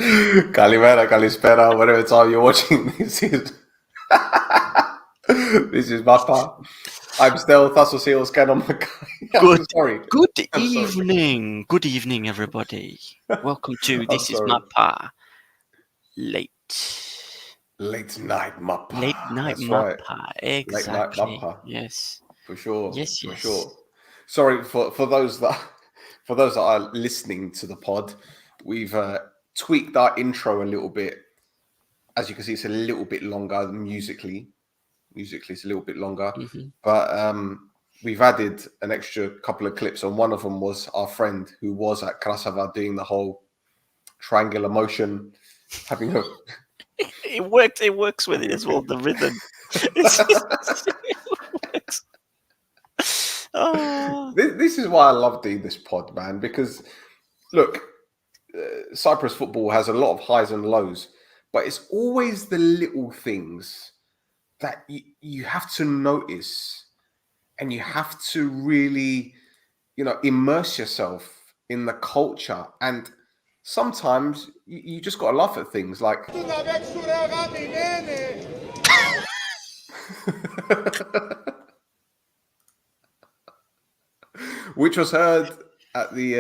Kalimera, Kalispera, whatever time you're watching this is. This is Mappa. I'm Stel and Thassos here. What's going on, my guy? Good I'm sorry. evening. Good evening, everybody. Welcome to This is sorry. Mappa. Late Night Mappa. night That's Mappa. right. Exactly. Late night Mappa. Yes. For sure. Yes. For sure. Sorry for those that are listening to the pod. We've tweaked our intro a little bit. As you can see, it's a little bit longer musically. Musically, it's a little bit longer, but we've added an extra couple of clips, and one of them was our friend who was at Krasava doing the whole triangular motion, having a. It works. It works with it as well. The rhythm. It works. Oh. This is why I love doing this pod, man. Because look, Cyprus football has a lot of highs and lows, but it's always the little things that you have to notice, and you have to really, immerse yourself in the culture. And sometimes you just got to laugh at things like which was heard at the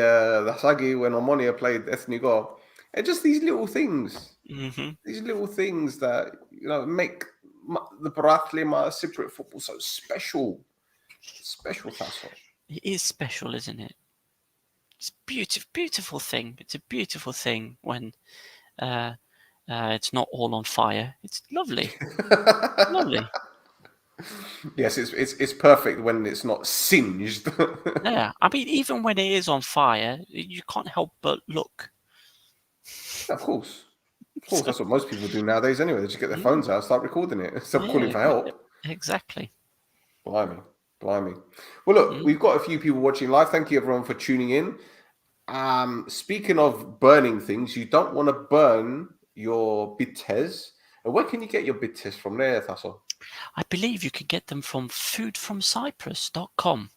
Sagi when Omonia played Ethnigo. And just these little things, these little things that make the Baratlima Cypriot football so special. Special, Thassos. It is special, isn't it? It's a beautiful thing. It's a beautiful thing when it's not all on fire. It's lovely. Lovely. Yes, it's perfect when it's not singed. Yeah, I mean, even when it is on fire, you can't help but look. Of course, that's what most people do nowadays. Anyway, they just get their phones out, and start recording it, stop calling for help. Exactly. Blimey. Well, look, we've got a few people watching live. Thank you, everyone, for tuning in. Speaking of burning things, you don't want to burn your bites. Where can you get your bites from there, Thassos? I believe you could get them from foodfromcyprus.com.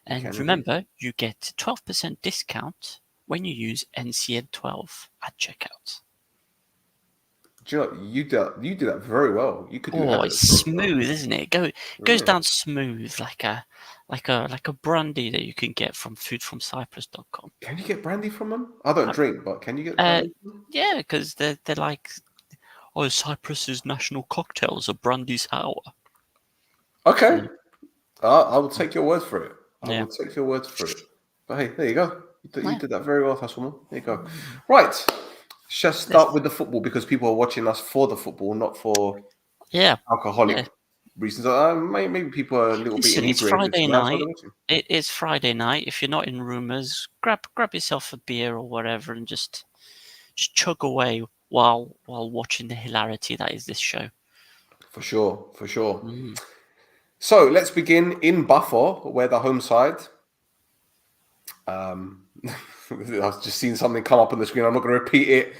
And remember, you get 12% discount when you use NCN12 at checkout. Do you know, you do that very well. You could do that. It's smooth, isn't it? It goes down smooth like a brandy that you can get from foodfromcyprus.com. Can you get brandy from them? I don't drink, but can you get brandy from them? Yeah, because they're like, Cyprus's national cocktails are brandy sour. Okay. I will take your word for it. I will take your word for it. But hey, there you go. You did that very well, Thassos. There you go. Right. Just start with the football, because people are watching us for the football, not for alcoholic reasons. Maybe people are a little bit inebriated. It's Friday night. It is Friday night. If you're not in rumours, grab yourself a beer or whatever and just chug away while watching the hilarity that is this show. For sure. So let's begin in Buffer, where the home side. I've just seen something come up on the screen. I'm not going to repeat it.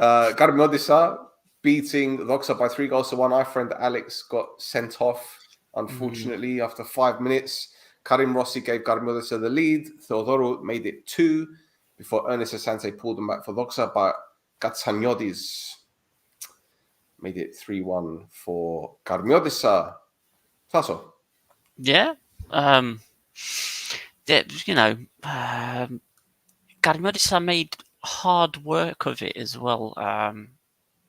Garmiodisa beating Doxa by 3-1. Our friend Alex got sent off, unfortunately, after 5 minutes. Karim Rossi gave Garmiodisa the lead. Theodoro made it 2 before Ernest Asante pulled them back for Doxa, but Gatsaniodis made it 3-1 for Garmiodisa. Thassos. Yeah. Garmiodisa made hard work of it as well,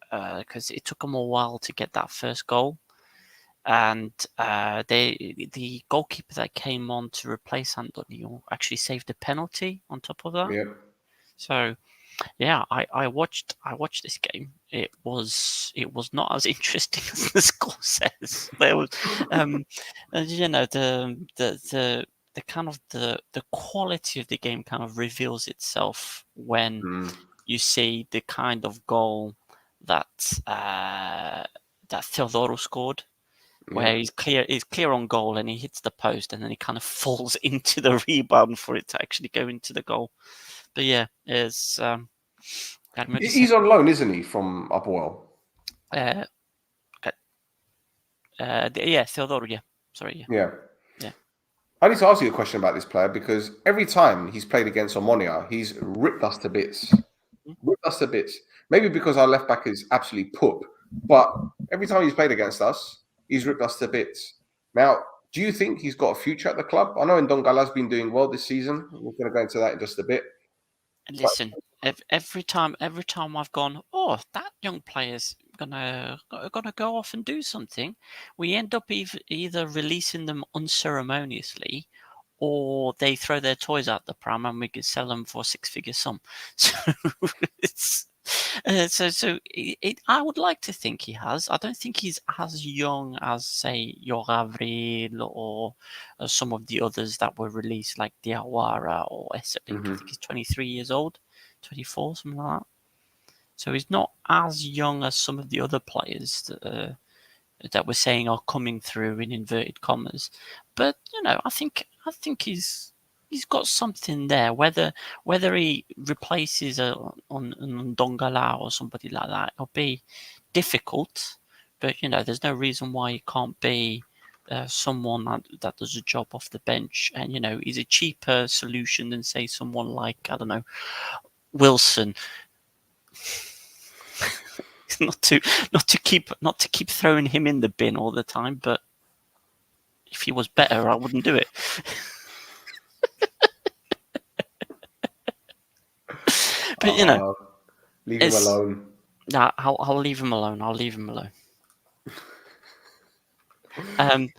because it took them a while to get that first goal, and the goalkeeper that came on to replace Antonio actually saved a penalty on top of that. Yeah. So, yeah, I watched this game. It was not as interesting as the score says. There was, the kind of the quality of the game kind of reveals itself when you see the kind of goal that Theodoro scored, where he's clear on goal and he hits the post and then he kind of falls into the rebound for it to actually go into the goal. But yeah, it's he's on loan, isn't he, from Apoel? Theodoro. Yeah, sorry. Yeah. I need to ask you a question about this player, because every time he's played against Omonia, he's ripped us to bits. Maybe because our left back is absolutely poop. But every time he's played against us, he's ripped us to bits. Now, do you think he's got a future at the club? I know Ndongala's been doing well this season. We're going to go into that in just a bit. Listen, every time I've gone, oh, that young player's gonna go off and do something, we end up either releasing them unceremoniously, or they throw their toys out the pram and we could sell them for a six-figure sum. So it's I would like to think he has. I don't think he's as young as, say, your Gabriel or some of the others that were released, like Diawara or Esselink. I think he's 23 years old, 24, something like that. So he's not as young as some of the other players that we're saying are coming through in inverted commas. But I think he's got something there. Whether he replaces on Dongala or somebody like that, it'll be difficult. But there's no reason why he can't be someone that does a job off the bench, and he's a cheaper solution than, say, someone like, I don't know, Wilson. not to keep throwing him in the bin all the time, but if he was better, I wouldn't do it. But leave him alone. Nah, I'll leave him alone. I'll leave him alone.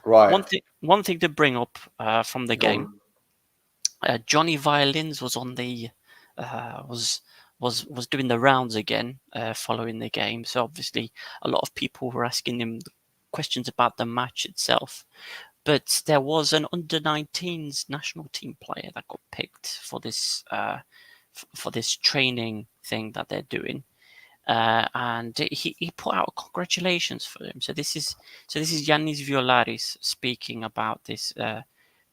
Right. One thing to bring up from the game. Johnny Violins was on the was doing the rounds again following the game. So obviously a lot of people were asking him questions about the match itself. But there was an under-19s national team player that got picked for this training thing that they're doing, and he put out congratulations for him. So this is Yannis Violaris speaking about this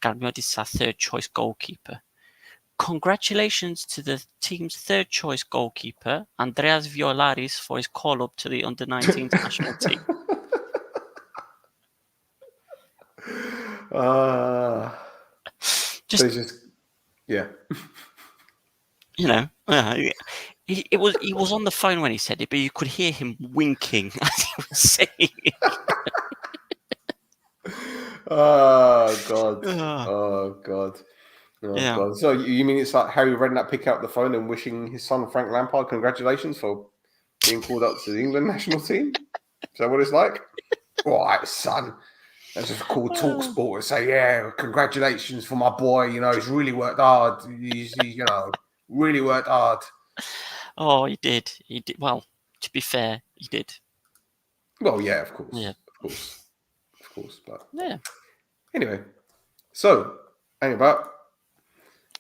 Karmiotis' third choice goalkeeper. Congratulations to the team's third choice goalkeeper, Andreas Violaris, for his call up to the under-19s national team. Yeah. He was on the phone when he said it, but you could hear him winking as he was saying it. Oh God. God. So you mean it's like Harry Redknapp picking up the phone and wishing his son Frank Lampard congratulations for being called up to the England national team? Is that what it's like? All right, son. Let's just call TalkSport and say, yeah, congratulations for my boy. He's really worked hard. He's really worked hard. Oh, he did. Well, to be fair, he did. Well, yeah, of course. Yeah. Of course. But yeah. Anyway, so about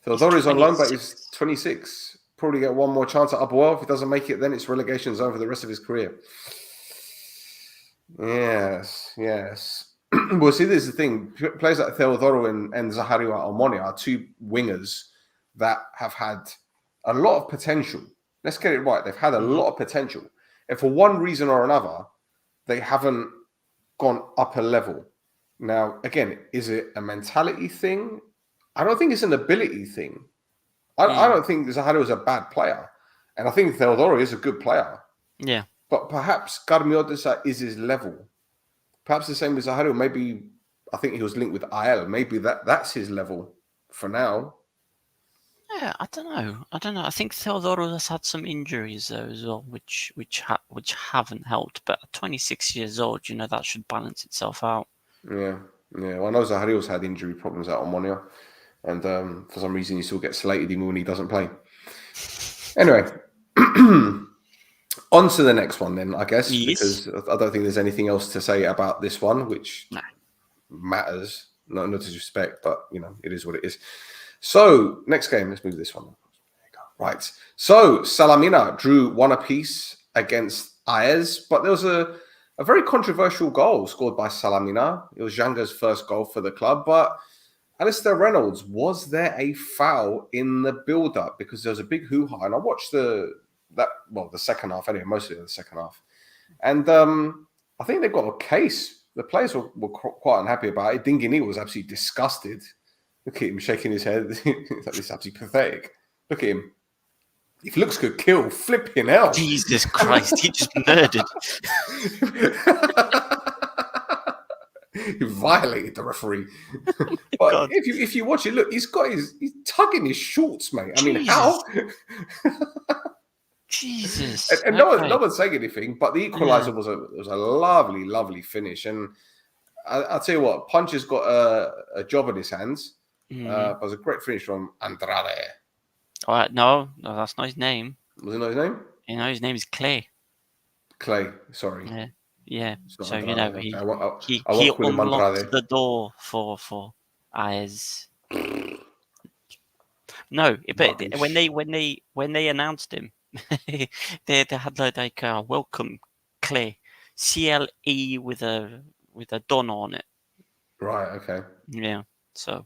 Theodore is on loan, but he's 26. Probably get one more chance at Apoel. If he doesn't make it, then it's relegation zone for the rest of his career. Yes. Well, see, this is the thing. Players like Theodoro and Zahario Almonia are two wingers that have had a lot of potential. Let's get it right. They've had a lot of potential. And for one reason or another, they haven't gone up a level. Now, again, is it a mentality thing? I don't think it's an ability thing. I don't think Zahario is a bad player. And I think Theodoro is a good player. Yeah. But perhaps Karmiotis is his level. Perhaps the same with Zahario. Maybe, I think he was linked with Apoel. Maybe that's his level for now. Yeah, I don't know. I think Theodoro has had some injuries though as well, which haven't helped. But at 26 years old, that should balance itself out. Yeah. Well, I know Zahario's had injury problems at Omonia, and for some reason he still gets slated even when he doesn't play. Anyway, on to the next one then, I guess, because I don't think there's anything else to say about this one, which matters. No disrespect, but it is what it is. So, next game, let's move this one. Right. So, Salamina drew 1 apiece against AES, but there was a very controversial goal scored by Salamina. It was Janga's first goal for the club, but Alistair Reynolds, was there a foul in the build-up? Because there was a big hoo-ha, and I watched the second half anyway, mostly the second half. And I think they've got a case. The players were quite unhappy about it. Dingini was absolutely disgusted. Look at him shaking his head. It's absolutely pathetic. Look at him. If looks could kill, flipping hell. Jesus Christ, he just murdered. He violated the referee. But God. if you watch it, look, he's tugging his shorts, mate. I mean, Jesus. how? Jesus. And no one's saying anything. But the equaliser was a lovely, lovely finish. And I'll tell you what, Punch has got a job in his hands. But it was a great finish from Andrade. All right, no, that's not his name. Was it not his name? You know, his name is Clay. Clay, sorry. Yeah. So Andrade. you know, Okay. he unlocked the door for Ayes. No, but when they announced him, they had like welcome Clay, CLE with a don on it. Right. Okay. Yeah. So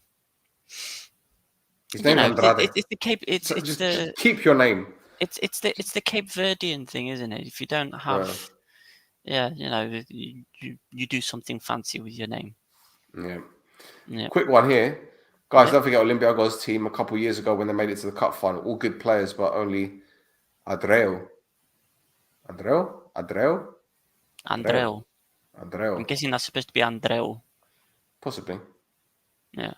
his name Andrade. It's the Cape. Just keep your name. It's the Cape Verdean thing, isn't it? If you don't have, you do something fancy with your name. Yeah. Quick one here, guys. Don't forget Olympiacos team a couple of years ago when they made it to the cup final. All good players, but only Andreu. Andreu. I'm guessing that's supposed to be Andreu. Possibly. Yeah.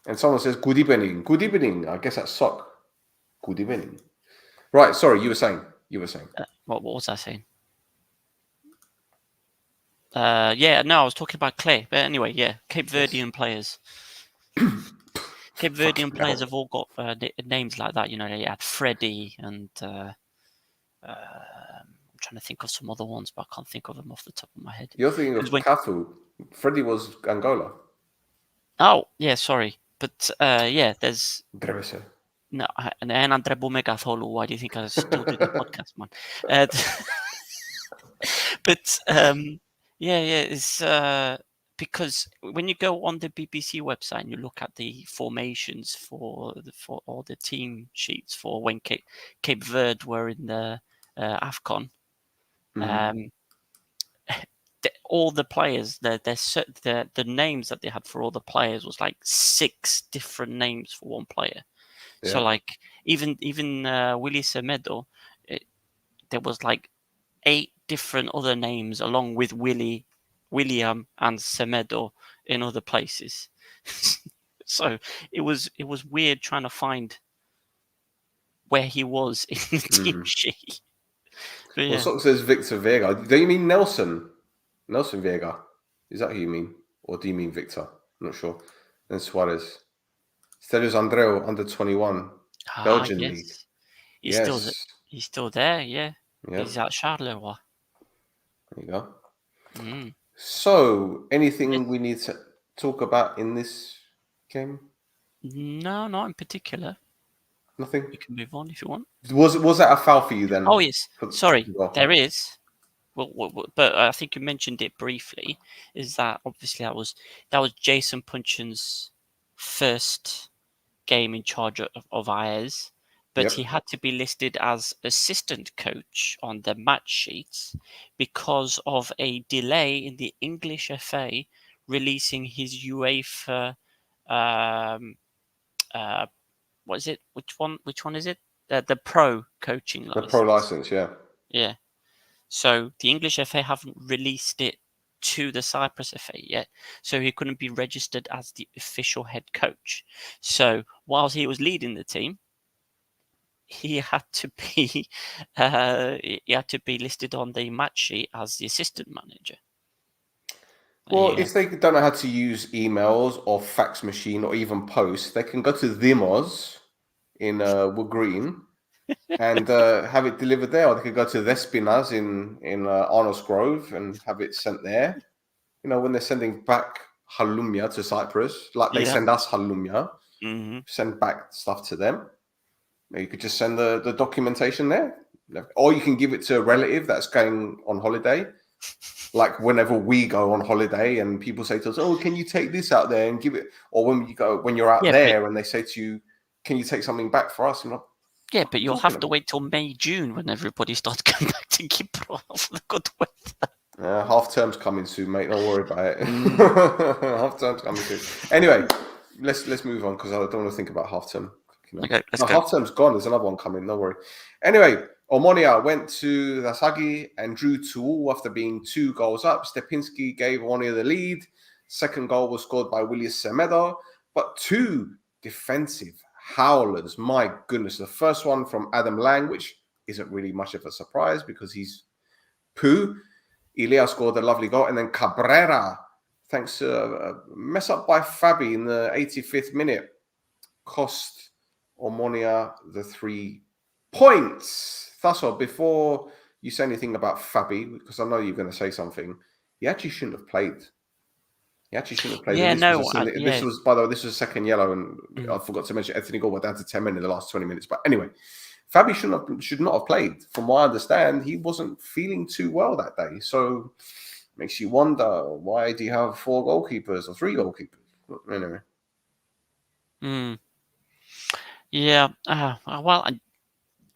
And someone says good evening. Good evening. I guess that's sock. Good evening. Right. Sorry, you were saying. What was I saying? I was talking about Clay. But anyway, Cape Verdean players. Cape Verdean players have all got names like that. You know, they had Freddie and I'm trying to think of some other ones, but I can't think of them off the top of my head. You're thinking of Cafu. Freddie was Angola. Oh, yeah, sorry. But there's... Drevese. No, and Andre Bumegatholu. Why do you think I still do the podcast, man? But it's because when you go on the BBC website and you look at the formations for all the team sheets for when Cape Verde were in the AFCON, all the players, the names that they had for all the players was like 6 different names for one player. Yeah. So like even Willy Semedo, there was like 8 different other names along with William and Semedo in other places. So it was weird trying to find where he was in the team sheet. But, well, Sock says Victor Vega. Do you mean Nelson Vega? Is that who you mean? Or do you mean Victor? I'm not sure. Then Suarez. Stelios Andreu, under 21. Belgian league. He's still there, yeah. He's at Charleroi. There you go. So, anything we need to talk about in this game? No, not in particular. Nothing? We can move on if you want. Was that a foul for you then? Oh, yes. Sorry, there is. Well, but I think you mentioned it briefly, is that obviously that was Jason Punchin's first game in charge of Ayes, but he had to be listed as assistant coach on the match sheets because of a delay in the English FA releasing his UEFA what is it? Which one is it? The pro coaching license. The pro license, yeah. Yeah. So the English FA haven't released it to the Cyprus FA yet, so he couldn't be registered as the official head coach. So whilst he was leading the team, he had to be listed on the match sheet as the assistant manager. Well, if they don't know how to use emails or fax machine or even post, they can go to Dimos in Wood Green and have it delivered there. Or they could go to Vespinas in Arnos Grove and have it sent there. You know, when they're sending back halloumia to Cyprus, like they send us halloumia, send back stuff to them. You could just send the documentation there. Or you can give it to a relative that's going on holiday. Like whenever we go on holiday and people say to us, "Oh, can you take this out there and give it?" Or when you're out there and they say to you, "Can you take something back for us?" Yeah, but you'll have to wait till May, June when everybody starts coming back to Gibraltar for the good weather. Half term's coming soon, mate. Don't worry about it. Half term's coming soon. Anyway, let's move on because I don't want to think about half term. Okay, let's go. Half term's gone. There's another one coming. Don't worry. Anyway, Omonia went to Thassos and drew 2-2 after being 2 goals up. Stepinski gave Omonia the lead. Second goal was scored by Willis Semedo, but 2 defensive howlers. My goodness. The first one from Adam Lang, which isn't really much of a surprise because he's poo. Ilya scored a lovely goal. And then Cabrera, thanks to a mess up by Fabi in the 85th minute, cost Omonia the 3 points. Thassos, before you say anything about Fabi, because I know you're going to say something, he actually shouldn't have played. Yeah, this was, by the way, this was a second yellow, and I forgot to mention Anthony Gordon down to 10 men in the last 20 minutes. But anyway, Fabi should not have played. From what I understand, he wasn't feeling too well that day. So makes you wonder, why do you have 4 goalkeepers or 3 goalkeepers? Anyway. Yeah. Well,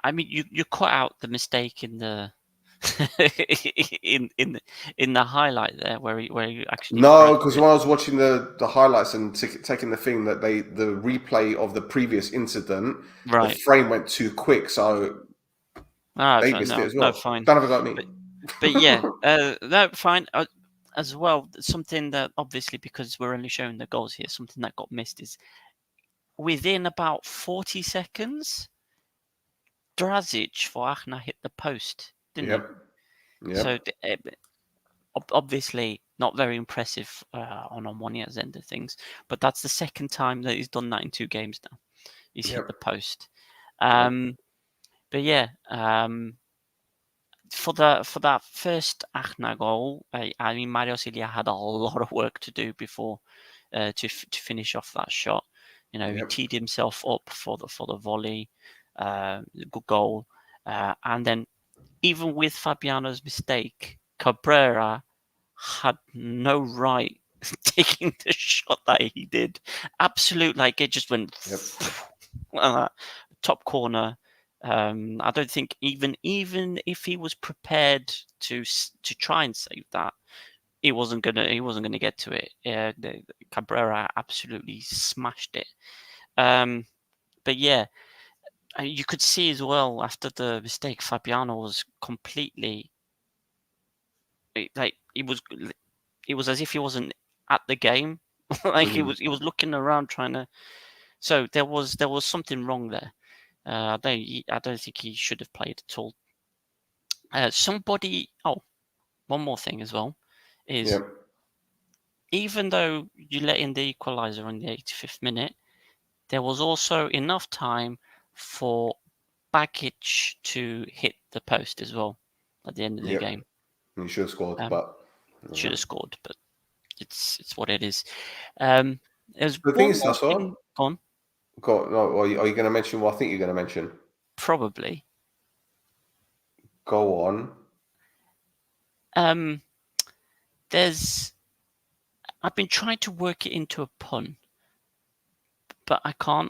I mean, you cut out the mistake in the in the highlight there where you actually because when I was watching the highlights and taking the thing that the replay of the previous incident, the frame went too quick, so they missed it as well. No, fine. Don't have a go at me. But yeah, no, fine. As well, something that obviously, because we're only showing the goals here, something that got missed is within about 40 seconds, Drazic for Achna hit the post, didn't he? So obviously not very impressive on Omonia's end of things, but that's the second time that he's done that in 2 games now. He's hit the post. But yeah, for that first Achna goal, I mean, Mario Silva had a lot of work to do before to finish off that shot. You know, he teed himself up for the volley, good goal, and then even with Fabiano's mistake, Cabrera had no right taking the shot that he did. Absolute, like it just went top corner. I don't think even if he was prepared to try and save that, he wasn't gonna get to it. Cabrera absolutely smashed it. But yeah, you could see as well after the mistake, Fabiano was completely like it was as if he wasn't at the game. Like he was looking around trying to. So there was something wrong there. I don't think he should have played at all. One more thing as well is even though you let in the equaliser in the 85th minute, there was also enough time for Bakic to hit the post as well at the end of the game. He should have scored, should have scored, but it's what it is. There's the thing is, Thassos, go on. Are you going to mention what I think you're going to mention? Probably. Go on. I've been trying to work it into a pun, but I can't.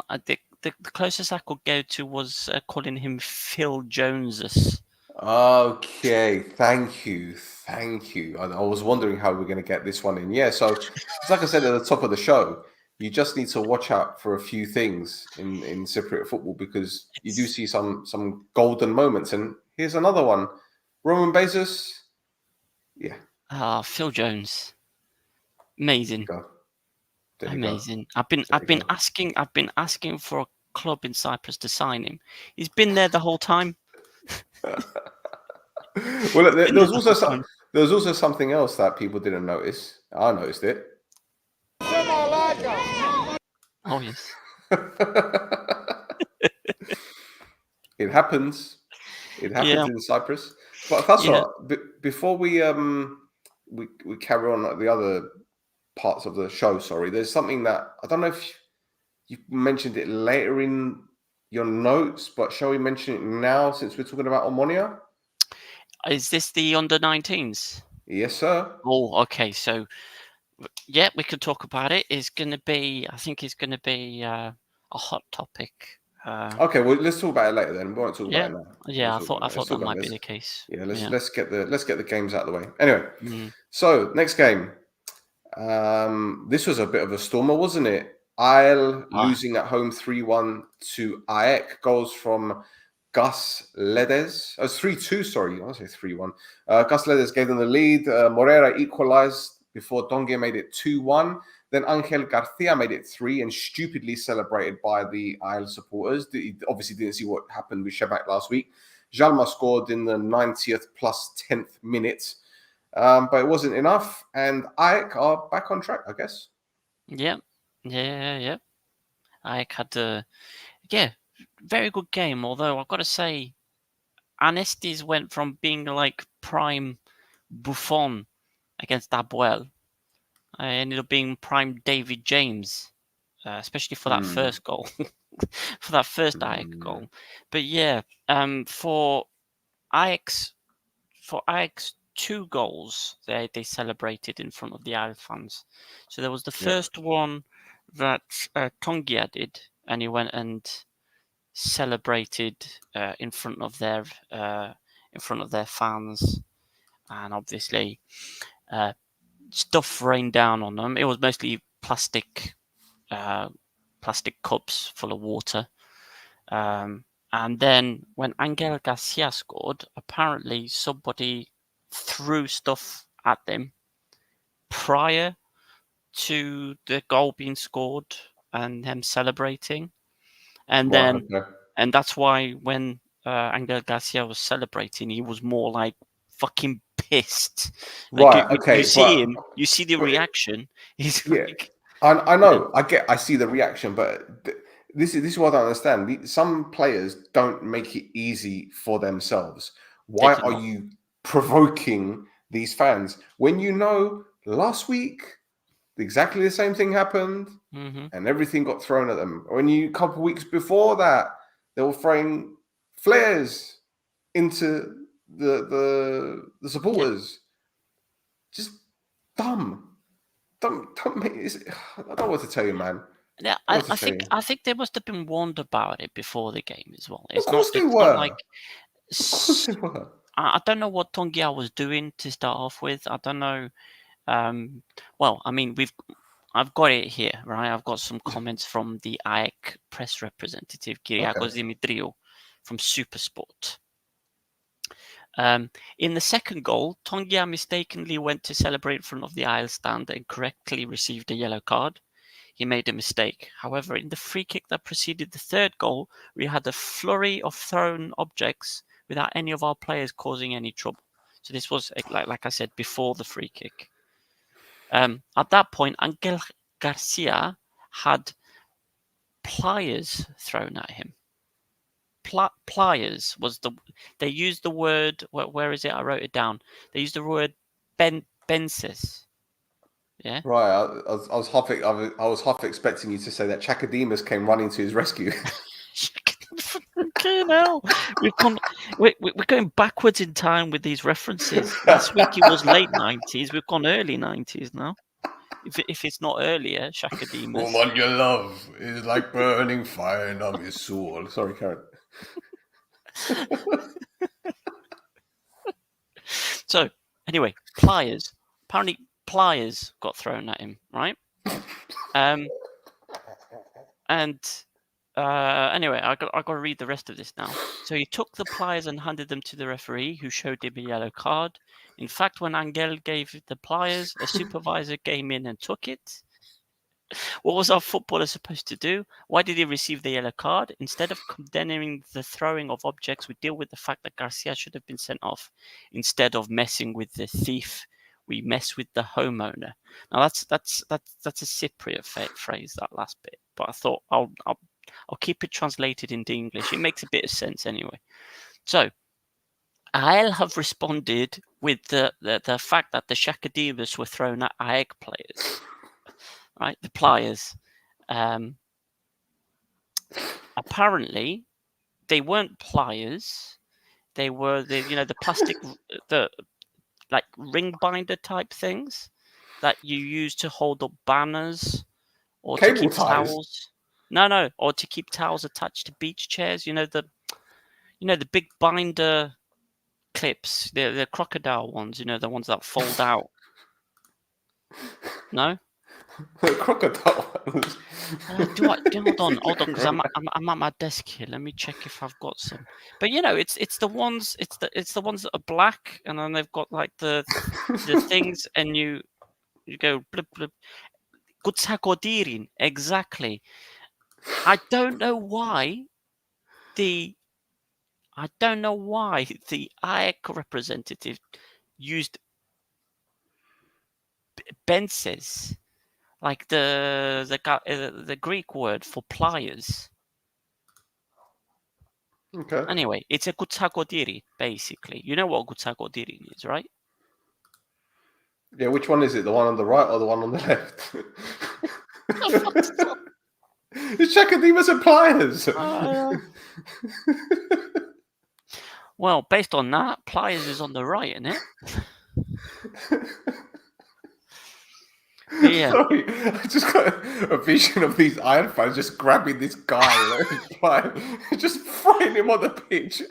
The closest I could go to was calling him Phil Joneses. Okay, thank you. I was wondering how we're going to get this one in. Yeah, so it's like I said at the top of the show, you just need to watch out for a few things in Cypriot football because you do see some golden moments. And here's another one. Roman Bezos. Yeah. Phil Jones. Amazing. Amazing. I've been asking for a club in Cyprus to sign him. He's been there the whole time. Well, there was also something else that people didn't notice. I noticed it. Oh yes. It happens. It happens in Cyprus. But Thassos, before we carry on the other parts of the show, there's something that I don't know if you mentioned it later in your notes, but shall we mention it now since we're talking about Omonia? Is this the under-19s? Yes, sir. Oh, okay. So, yeah, we could talk about it. I think it's going to be a hot topic. Okay, well, let's talk about it later then. We won't talk about it now. Yeah, I thought that might be the case. Yeah, let's get the games out of the way. Anyway, so next game. This was a bit of a stormer, wasn't it? Apoel losing at home 3-1 to AEK. Goals from Gus Ledes. Oh, it's 3-2, sorry. I want to say 3-1. Gus Ledes gave them the lead. Morera equalized before Dongue made it 2-1. Then Angel Garcia made it 3 and stupidly celebrated by the Apoel supporters. He obviously didn't see what happened with Shebak last week. Jalma scored in the 90th plus 10th minute. But it wasn't enough. And AEK are back on track, I guess. Yeah. AEK had a very good game. Although I've got to say, Anestis went from being like prime Buffon against Apoel. I ended up being prime David James, especially for that first goal, for that first AEK goal. But yeah, for AEK's 2 goals, they celebrated in front of the Apoel fans. So there was the first one that Tongia did, and he went and celebrated in front of their fans, and obviously stuff rained down on them. It was mostly plastic cups full of water. And then when Angel Garcia scored, apparently somebody threw stuff at them prior to the goal being scored and them celebrating. And then, and that's why when Angel Garcia was celebrating, he was more like fucking pissed. Like you see him, you see the reaction. He's like, I know, I see the reaction, but this is what I understand. Some players don't make it easy for themselves. Why are you provoking these fans when you know last week exactly the same thing happened and everything got thrown at them? When a couple of weeks before that, they were throwing flares into the supporters. Just dumb. Don't make this. I don't know what to tell you, man. Yeah, I think they must have been warned about it before the game as well. Of course they were. I don't know what Tongia was doing to start off with. I don't know. Well, I mean, I've got it here, right? I've got some comments from the AEK press representative, Kyriakos Dimitriou, from Supersport. In the second goal, Tongia mistakenly went to celebrate in front of the Apoel stand and correctly received a yellow card. He made a mistake. However, in the free kick that preceded the third goal, we had a flurry of thrown objects without any of our players causing any trouble. So this was, like I said, before the free kick. At that point, Angel Garcia had pliers thrown at him. Pliers was they used the word, where is it? I wrote it down. They used the word benses. Yeah. Right. I was half expecting you to say that Chakademus came running to his rescue. Okay, now we're going backwards in time with these references. Last week it was late 90s. We've gone early 90s now. If it's not earlier, Chakademus. Woman, your love is like burning fire in my soul. Sorry, Karen. So anyway, pliers. Apparently, pliers got thrown at him, right? Anyway, I got to read the rest of this now. So he took the pliers and handed them to the referee, who showed him a yellow card. In fact, when Angel gave the pliers, a supervisor came in and took it. What was our footballer supposed to do? Why did he receive the yellow card? Instead of condemning the throwing of objects, we deal with the fact that Garcia should have been sent off. Instead of messing with the thief, we mess with the homeowner. Now that's a Cypriot phrase, that last bit. But I thought I'll keep it translated into English. It makes a bit of sense anyway. So I'll have responded with the fact that the Shakadimas were thrown at AEK players. Right, the pliers. Apparently, they weren't pliers. They were the plastic, the like ring binder type things that you use to hold up banners or Cable to keep ties. towels. No, or to keep towels attached to beach chairs. The big binder clips, the crocodile ones. The ones that fold out. No. Crocodile. Hold on, because I'm at my desk here. Let me check if I've got some. But it's the ones that are black, and then they've got like the things, and you go blip blip. Gutsagodírin, exactly. I don't know why the AEK representative used benses, like the Greek word for pliers. Okay. Anyway, it's a gutsagodiri, basically. You know what gutsagodiri is, right? Yeah, which one is it? The one on the right or the one on the left? It's Chakademus and Pliers. Well, based on that, pliers is on the right, isn't it? Yeah. Sorry, I just got a vision of these Iron fans just grabbing this guy, just throwing him on the pitch.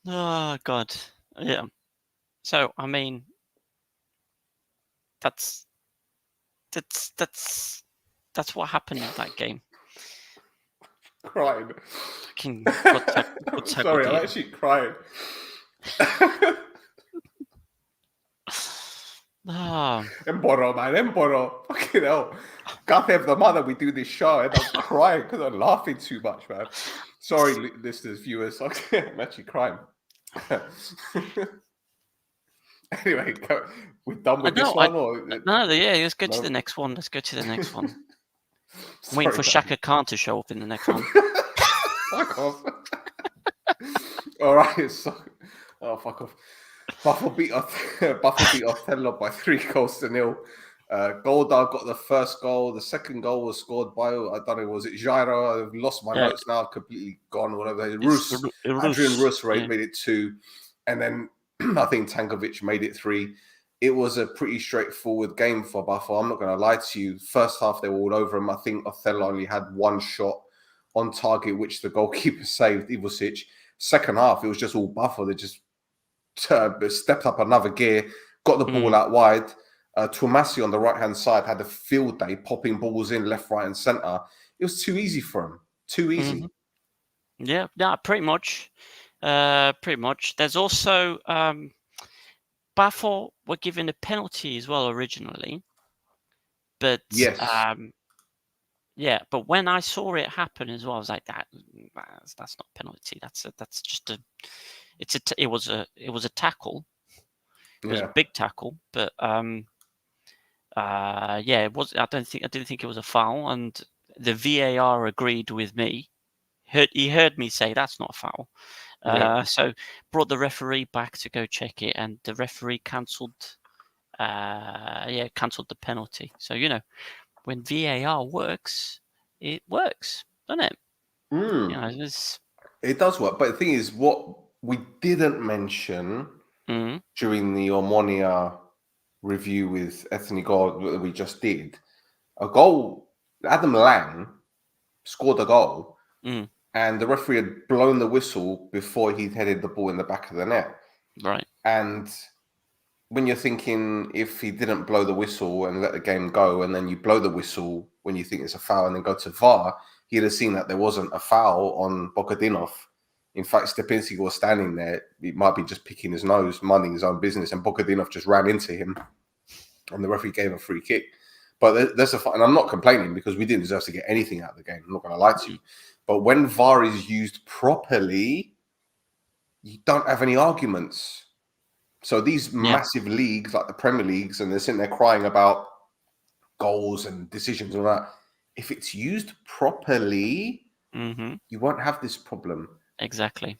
Oh God, yeah. So I mean, that's what happened in that game. Crying. Sorry, I'm actually crying. Emboro, man, Emboro. Fucking hell. Can't have the mother we do this show and I'm crying because I'm laughing too much, man. Sorry, listeners, viewers. I'm actually crying. Anyway, we're done with this one? Let's go to the next one. I'm waiting for Shaka Khan to show up in the next one. Fuck off. All right, fuck off. Buffalo beat Othello by 3-0. Goldar got the first goal. The second goal was scored by, I don't know, was it Jairo? I've lost my notes now, completely gone, whatever. Adrian Rus made it 2. And then I think Tankovic made it 3. It was a pretty straightforward game for Buffalo. I'm not going to lie to you. First half, they were all over him. I think Othello only had one shot on target, which the goalkeeper saved, Ivosic. Second half, it was just all Buffalo. They just stepped up another gear, got the ball out wide. Tomasi on the right-hand side had a field day, popping balls in left, right, and centre. It was too easy for him. Too easy. Yeah, pretty much. There's also Buffalo were given a penalty as well originally, but yes. But when I saw it happen as well, I was like, that's not a penalty. That's just it was a tackle. It was a big tackle, but it was. I didn't think it was a foul, and the VAR agreed with me. He heard me say that's not a foul. So brought the referee back to go check it, and the referee cancelled. Cancelled the penalty. So when VAR works, it works, doesn't it? It does work. But the thing is, what we didn't mention during the Omonia review with Ethnic God that we just did, a goal, Adam Lang scored a goal, and the referee had blown the whistle before he'd headed the ball in the back of the net. Right. And when you're thinking, if he didn't blow the whistle and let the game go, and then you blow the whistle when you think it's a foul and then go to VAR, he'd have seen that there wasn't a foul on Bogdanov. In fact, Stepinski was standing there. He might be just picking his nose, minding his own business, and Bogdanov just ran into him, and the referee gave a free kick. But there's and I'm not complaining because we didn't deserve to get anything out of the game. I'm not going to lie to you. But when VAR is used properly, you don't have any arguments. So these massive leagues, like the Premier Leagues, and they're sitting there crying about goals and decisions and all that. If it's used properly, you won't have this problem. Exactly.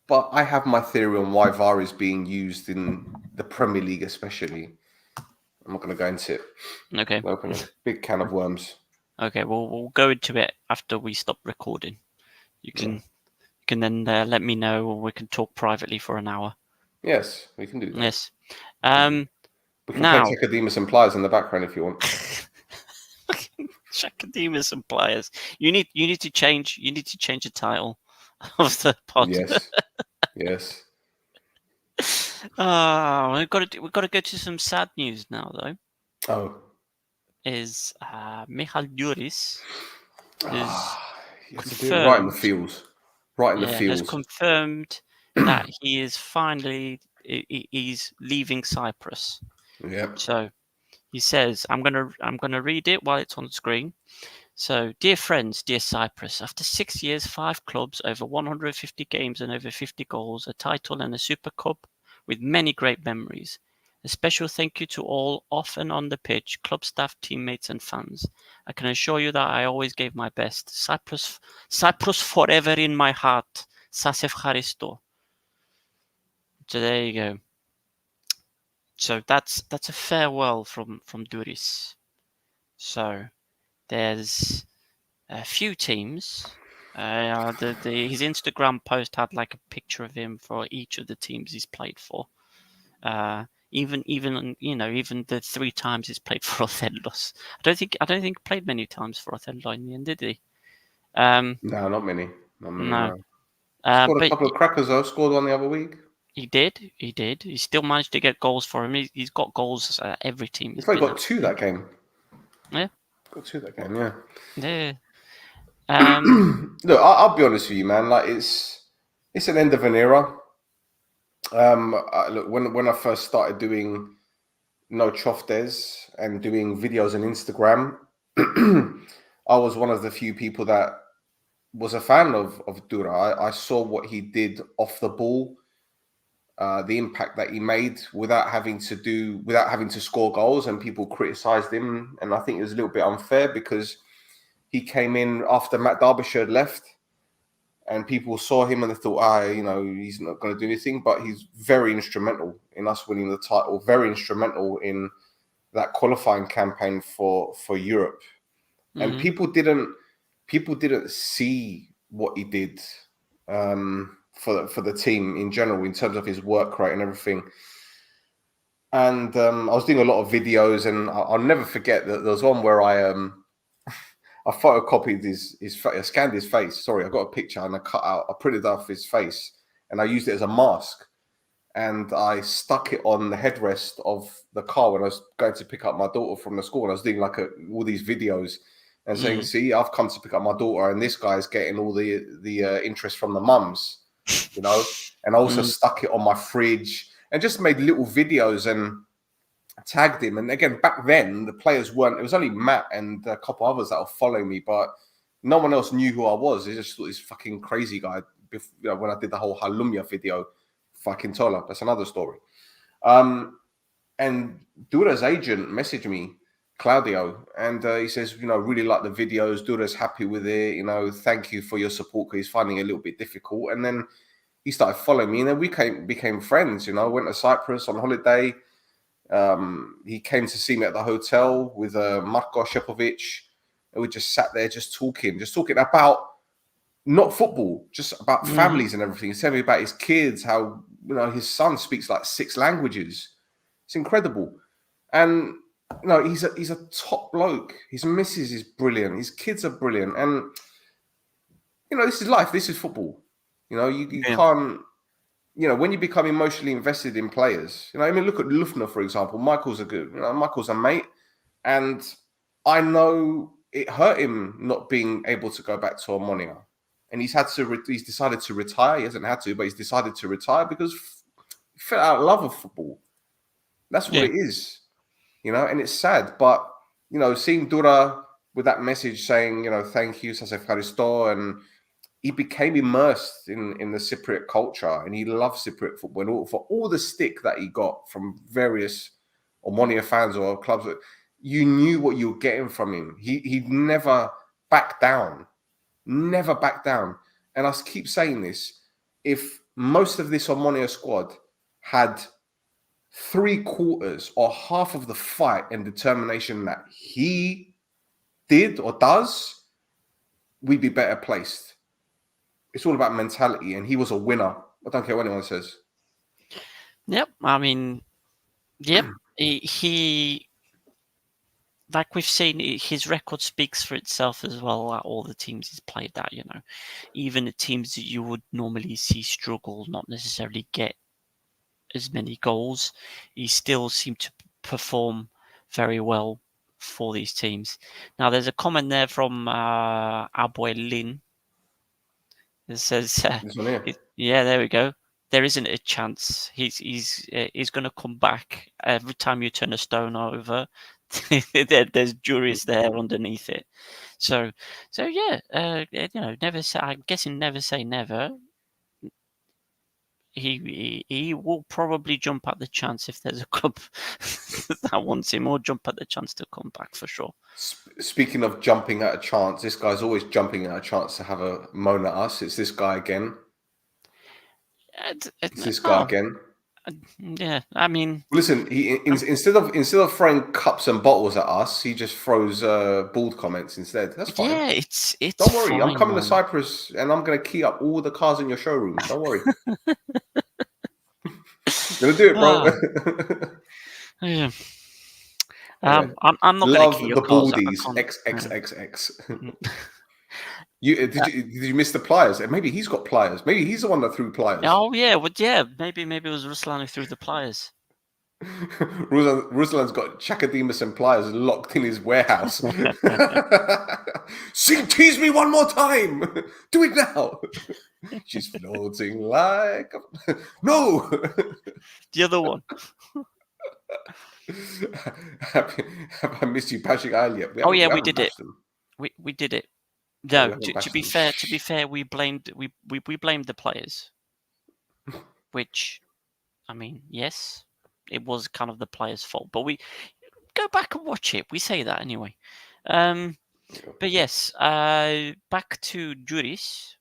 But I have my theory on why VAR is being used in the Premier League especially. I'm not going to go into it. Okay. Open a big can of worms. Okay, we'll go into it after we stop recording. You can then let me know, or we can talk privately for an hour. Yes, we can do that. Yes. We can play Chakademus and Pliers in the background if you want. Chakademus and Pliers. You need to change the title of the pod. Yes. We've got to go to some sad news now, though. Oh, Is Michal Juris is you have to do it right in the confirmed? fields. Right in the Yeah, has fields. confirmed that he is finally he's leaving Cyprus. Yeah. So he says, I'm gonna read it while it's on the screen. So, dear friends, dear Cyprus, after 6 years, 5 clubs, over 150 games and over 50 goals, a title and a Super Cup with many great memories. A special thank you to all off and on the pitch, club staff, teammates and fans. I can assure you that I always gave my best. Cyprus forever in my heart. Sas Efcharisto. So there you go. So that's a farewell from Duris. So there's a few teams. His Instagram post had like a picture of him for each of the teams he's played for. Even even the 3 times he's played for Othellos. I don't think he played many times for Othello in the end, did he? No, not many. Not many, No. no. Scored a But couple of crackers, though. Scored one the other week. he did. He did. He still managed to get goals for him. He's got goals at every team He's he's probably been got at. 2 that game. Yeah. Got 2 that game, yeah. Yeah. Look, I'll be honest with you, man. Like it's an end of an era. Look, when I first started doing No Choftes and doing videos on Instagram, I was one of the few people that was a fan of Dura. I saw what he did off the ball, the impact that he made without having to score goals, and people criticised him. And I think it was a little bit unfair because he came in after Matt Derbyshire had left, and people saw him and they thought, he's not going to do anything. But he's very instrumental in us winning the title. Very instrumental in that qualifying campaign for Europe. And people didn't see what he did for the team in general in terms of his work rate and everything. And I was doing a lot of videos, and I'll never forget that there was one where I photocopied I scanned his face. Sorry, I got a picture and I printed off his face, and I used it as a mask. And I stuck it on the headrest of the car when I was going to pick up my daughter from the school. And I was doing all these videos and saying, "See, I've come to pick up my daughter, and this guy's getting all the interest from the mums," And I also stuck it on my fridge and just made little videos and tagged him. And again, back then the players weren't. It was only Matt and a couple others that were following me, but no one else knew who I was. They just thought this fucking crazy guy. When I did the whole Halumia video, fucking Tola. That's another story. And Dura's agent messaged me, Claudio, and he says, really like the videos. Dura's happy with it. Thank you for your support, because he's finding it a little bit difficult. And then he started following me, and then we became friends. Went to Cyprus on holiday. He came to see me at the hotel with Marko Shepovic, and we just sat there just talking about not football, just about families and everything. He's telling me about his kids, how his son speaks like 6 languages. It's incredible. And he's a top bloke. His missus is brilliant. His kids are brilliant. And this is life. This is football. You can't. When you become emotionally invested in players, look at Lufner, for example. Michael's Michael's a mate, and I know it hurt him not being able to go back to Omonia. And he's decided to retire. He hasn't had to, but he's decided to retire because he felt out of love of football. That's what it is, and it's sad. But, seeing Dura with that message saying, thank you, Sas Efcharisto, and he became immersed in the Cypriot culture, and he loved Cypriot football. And for all the stick that he got from various Omonia fans or clubs, you knew what you were getting from him. He'd never backed down. Never back down. And I keep saying this, if most of this Omonia squad had 3/4 or half of the fight and determination that he did or does, we'd be better placed. It's all about mentality, and he was a winner. I don't care what anyone says. Yep. I mean, yep. He like we've seen, his record speaks for itself as well at all the teams he's played at, even the teams that you would normally see struggle, not necessarily get as many goals, he still seemed to perform very well for these teams. Now, there's a comment there from Apoel. It says, This one here. "Yeah, there we go. There isn't a chance. He's going to come back every time you turn a stone over. There's juries there underneath it. So yeah, never say. I'm guessing never say never. He will probably jump at the chance if there's a club that wants him, or jump at the chance to come back for sure." Speaking of jumping at a chance, this guy's always jumping at a chance to have a moan at us. It's this guy again. It's this guy again. Yeah, I mean, listen. He instead of throwing cups and bottles at us, he just throws bald comments instead. That's fine. Yeah, it's. Don't worry, fine, I'm coming man. to Cyprus and I'm going to key up all the cars in your showroom. Don't worry. Gonna do it, bro. Yeah. Yeah. I'm not going to key the your cars. baldies. XXXX. Did you miss the pliers? Maybe he's got pliers. Maybe he's the one that threw pliers. Oh yeah, maybe it was Ruslan who threw the pliers. Ruslan's got Chakademus and pliers locked in his warehouse. Tease me one more time. Do it now. She's floating like no. The other one. Have I missed you bashing Alia? We did it. We did it. No, to be fair, we blamed the players. Which, I mean, yes, it was kind of the players' fault, but we go back and watch it. We say that anyway. But yes, back to Juris.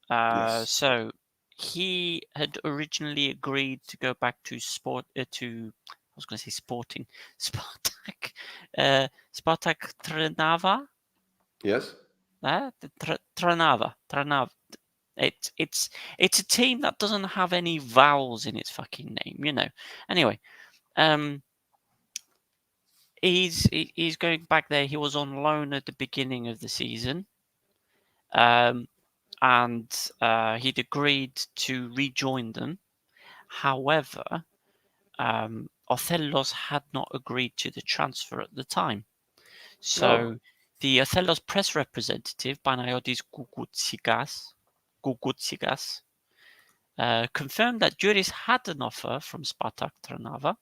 Yes. So he had originally agreed to go back to Sporting Spartak Trnava. Yes. Trnava. It's a team that doesn't have any vowels in its fucking name, Anyway, he's going back there. He was on loan at the beginning of the season, and he'd agreed to rejoin them. However, Othellos had not agreed to the transfer at the time. So the Othellos press representative, Panayotis Gougoutigas, confirmed that Juris had an offer from Spartak Trnava.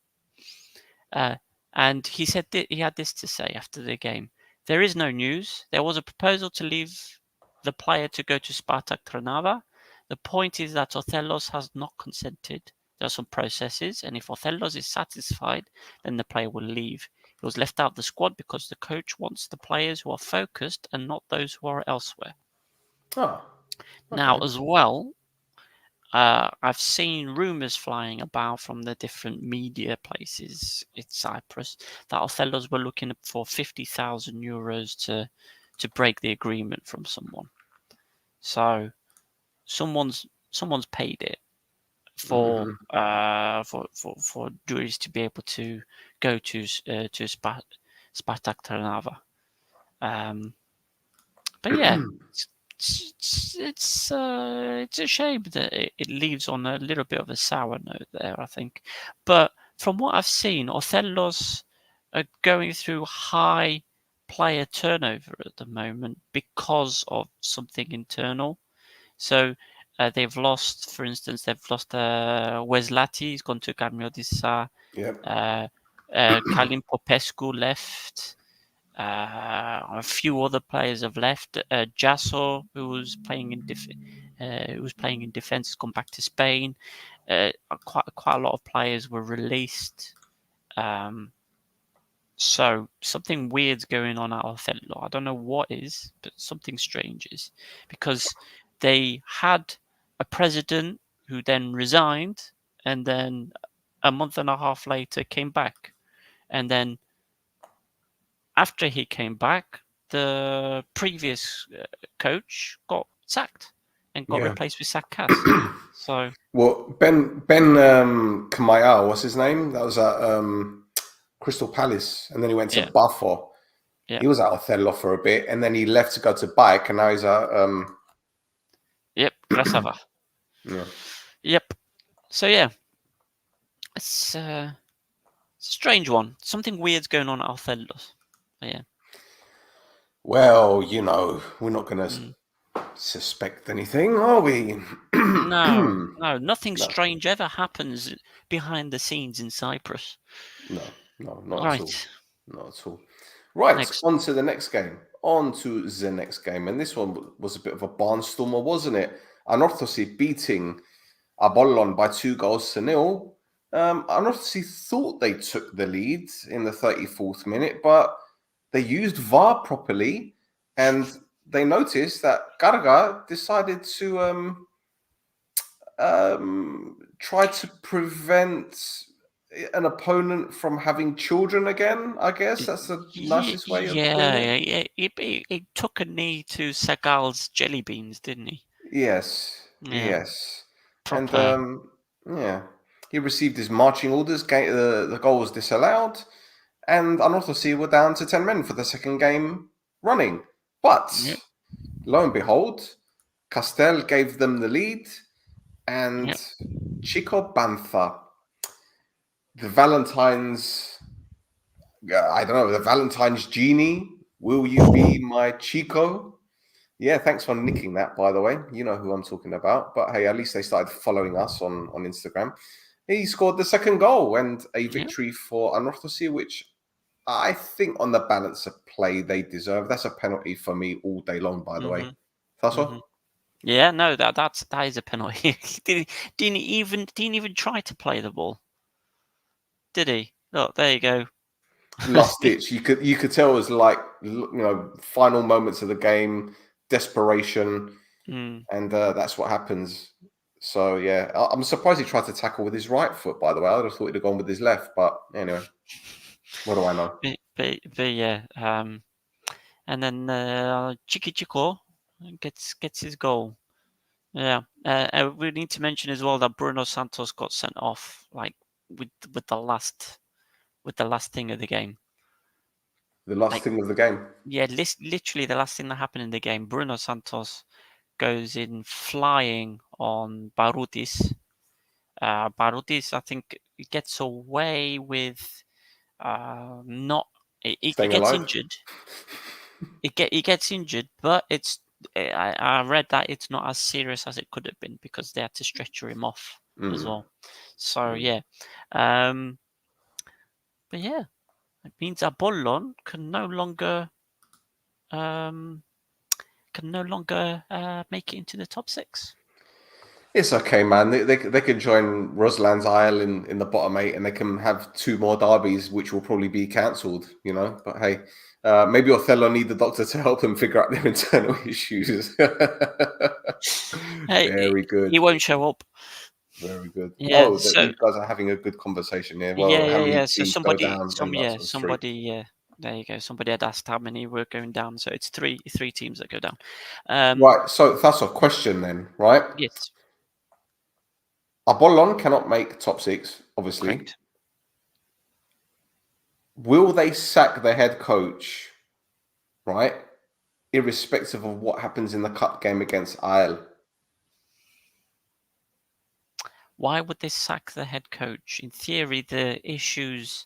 And he said he had this to say after the game: "There is no news. There was a proposal to leave the player to go to Spartak Trnava. The point is that Othellos has not consented. There are some processes, and if Othellos is satisfied, then the player will leave. He was left out of the squad because the coach wants the players who are focused and not those who are elsewhere." Okay. Now, as well, I've seen rumours flying about from the different media places in Cyprus that Othellos were looking for 50,000 euros to break the agreement from someone. So someone's paid it for Juris to be able to go to Spartak Trnava. But yeah. It's a shame that it leaves on a little bit of a sour note there, I think. But from what I've seen, Othellos are going through high player turnover at the moment because of something internal. So they've lost, for instance, Weslati, he's gone to Karmiotissa. Yep. Kalin Popescu left. A few other players have left. Jasso, who was playing in defense, has gone back to Spain. Quite a lot of players were released. So something weird's going on at Othello. I don't know what is, but something strange is, because they had a president who then resigned, and then a month and a half later came back, and then after he came back, the previous coach got sacked and got replaced with Sakas. So, well, Ben Kamaya, what's his name? That was at Crystal Palace, and then he went to Buffalo. Yeah. He was at Othello for a bit, and then he left to go to Bike, and now he's at Krasava. Yeah. Yep. So yeah, It's a strange one. Something weird's going on at Othello's. Yeah. Well, we're not going to Mm. suspect anything, are we? No, nothing No, strange ever happens behind the scenes in Cyprus. no, not at all. Right. Not at all. Right, Next. on to the next game. On to the next game. And this one was a bit of a barnstormer, wasn't it? Anorthosis beating Apollon by 2-0. Anorthosis thought they took the lead in the 34th minute, but they used VAR properly, and they noticed that Garga decided to try to prevent an opponent from having children again. I guess that's the nicest way of calling it. Yeah. He took a knee to Segal's jelly beans, didn't he? Yes, Yeah. yes, and Proper. yeah, he received his marching orders. The goal was disallowed, and Anorthosis were down to 10 men for the second game running. But Yep. lo and behold, Castel gave them the lead, and Yep. Chico Bantha, the Valentine's, I don't know, the Valentine's genie. Will you be my Chico? Yeah, thanks for nicking that, by the way. You know who I'm talking about. But hey, at least they started following us on Instagram. He scored the second goal and a victory for Anorthosis, which I think on the balance of play they deserve. That's a penalty for me all day long, by the way. Thassos? Yeah, no, that is a penalty. Didn't even try to play the ball, did he? Look, there you go. Last ditch. You could tell it was like final moments of the game, desperation, and that's what happens. So yeah, I'm surprised he tried to tackle with his right foot. By the way, I would have thought he'd have gone with his left, but anyway, what do I know? But yeah, and then Chico gets his goal. Yeah, we need to mention as well that Bruno Santos got sent off, like with the last thing of the game. The last thing of the game. Yeah, literally the last thing that happened in the game. Bruno Santos goes in flying on Barutis. Barutis, I think, gets away with not. He Staying gets alive. injured. He gets injured, but it's. I read that it's not as serious as it could have been because they had to stretcher him off as well. So yeah, but yeah, it means Apollon can no longer make it into the top 6. It's okay, man. They can join Ruslan's Isle in the bottom 8, and they can have 2 more derbies, which will probably be cancelled. But hey, maybe Othello need the doctor to help them figure out their internal issues. Hey, Very good. he won't show up. Very good. Yeah, These guys are having a good conversation here. Well, yeah. how many So teams go down? And that's 3. There you go. Somebody had asked how many were going down. So it's three teams that go down. Right. So that's a question then, right? Yes. Apollon cannot make top 6, obviously. Correct. Will they sack the head coach, right? Irrespective of what happens in the cup game against Isle? Why would they sack the head coach? In theory, the issues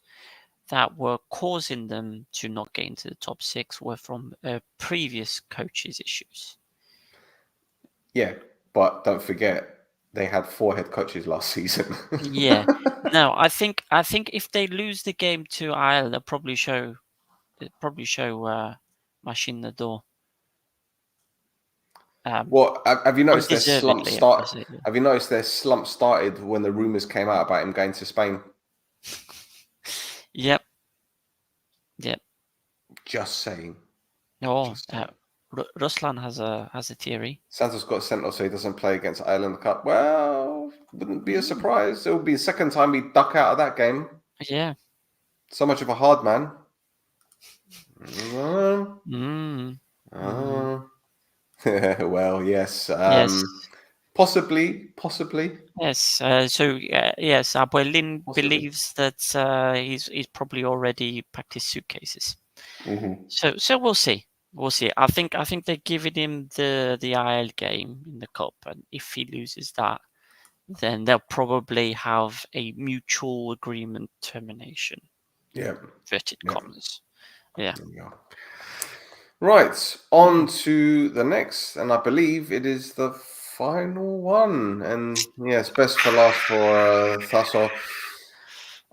that were causing them to not get into the top 6 were from previous coaches' issues. Yeah, but don't forget they had 4 head coaches last season. Yeah. No, I think if they lose the game to Isle, they'll probably show Machine the door. Well, have you noticed their slump Undeservedly, start? obviously. Have you noticed their slump started when the rumors came out about him going to Spain? Yep. Just saying. Oh, Ruslan has a theory. Santos got sent off so he doesn't play against Ireland Cup. Well, wouldn't be a surprise. It would be the second time we duck out of that game. Yeah. So much of a hard man. Well, yes. Yes. Possibly. Yes. So yes, Apoel Possibly. believes that he's probably already packed his suitcases. Mm-hmm. So we'll see. We'll see. I think they're giving him the IL game in the cup, and if he loses that, then they'll probably have a mutual agreement termination. Yeah. Inverted commas. Yeah. There you go. Right, on to the next, and I believe it is the final one. And yes, best for last for Thassos.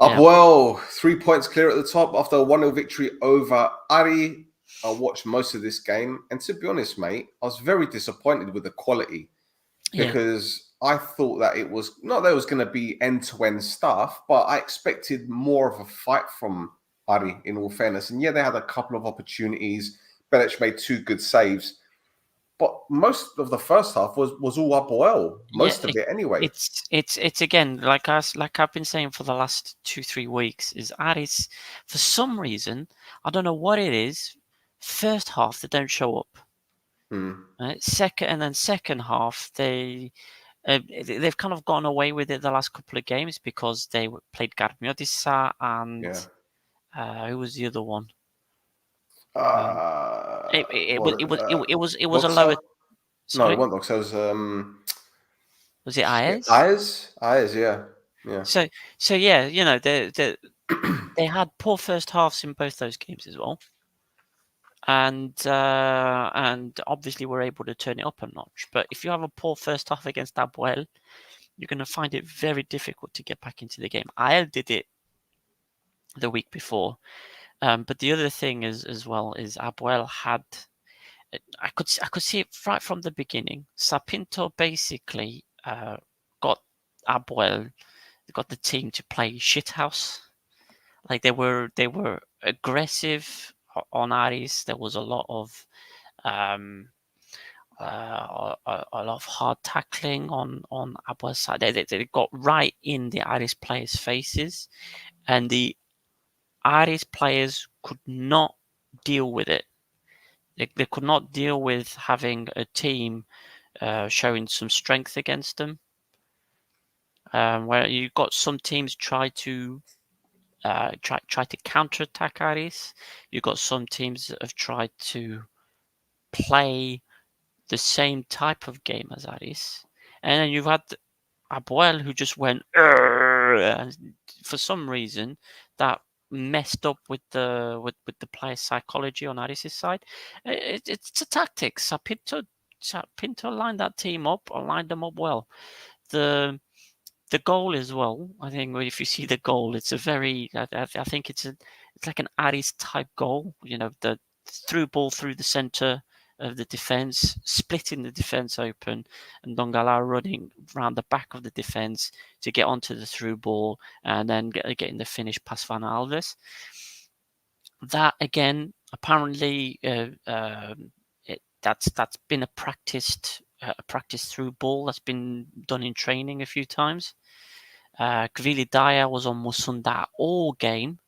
Yeah. Apoel, 3 points clear at the top after a 1-0 victory over Ari. I watched most of this game, and to be honest, mate, I was very disappointed with the quality Yeah. because I thought that it was not that it was going to be end-to-end stuff, but I expected more of a fight from Ari, in all fairness. And yeah, they had a couple of opportunities. Belic made 2 good saves, but most of the first half was all Apoel, most of it anyway. It's again like I've been saying for the last 2-3 weeks is Aris, for some reason, I don't know what it is. First half they don't show up. Right? Second half they've kind of gone away with it the last couple of games because they played Garmiodissa and who was the other one? It was a lower. Doxa? No, it Sorry, wasn't Doxa. It was was it shit. Ayers? Ayers, yeah. So yeah, you know they had poor first halves in both those games as well, and obviously were able to turn it up a notch. But if you have a poor first half against Apoel, you're going to find it very difficult to get back into the game. Ael did it the week before, but the other thing is as well is Apoel had. I could see it right from the beginning. Sapinto basically got Apoel, got the team to play shithouse. Like they were aggressive on Aris. There was a lot of a lot of hard tackling on Apoel's side. They got right in the Aris players' faces, and the Aris players could not deal with it. They could not deal with having a team showing some strength against them. Where you got some teams try to counterattack Aris. You've got some teams that have tried to play the same type of game as Aris, and then you've had Apoel who just went and for some reason that messed up with the player psychology on Aris' side. It's a tactics. Pinto lined that team up or lined them up well. The goal as well. I think if you see the goal, it's a very. I think it's like an Aris type goal. You know, the through ball through the center of the defense, splitting the defense open, and Dongala running around the back of the defense to get onto the through ball, and then getting the finish past Van Alves. That again, apparently, that's been a practiced through ball that's been done in training a few times. Kvili Daya was on Musunda all game.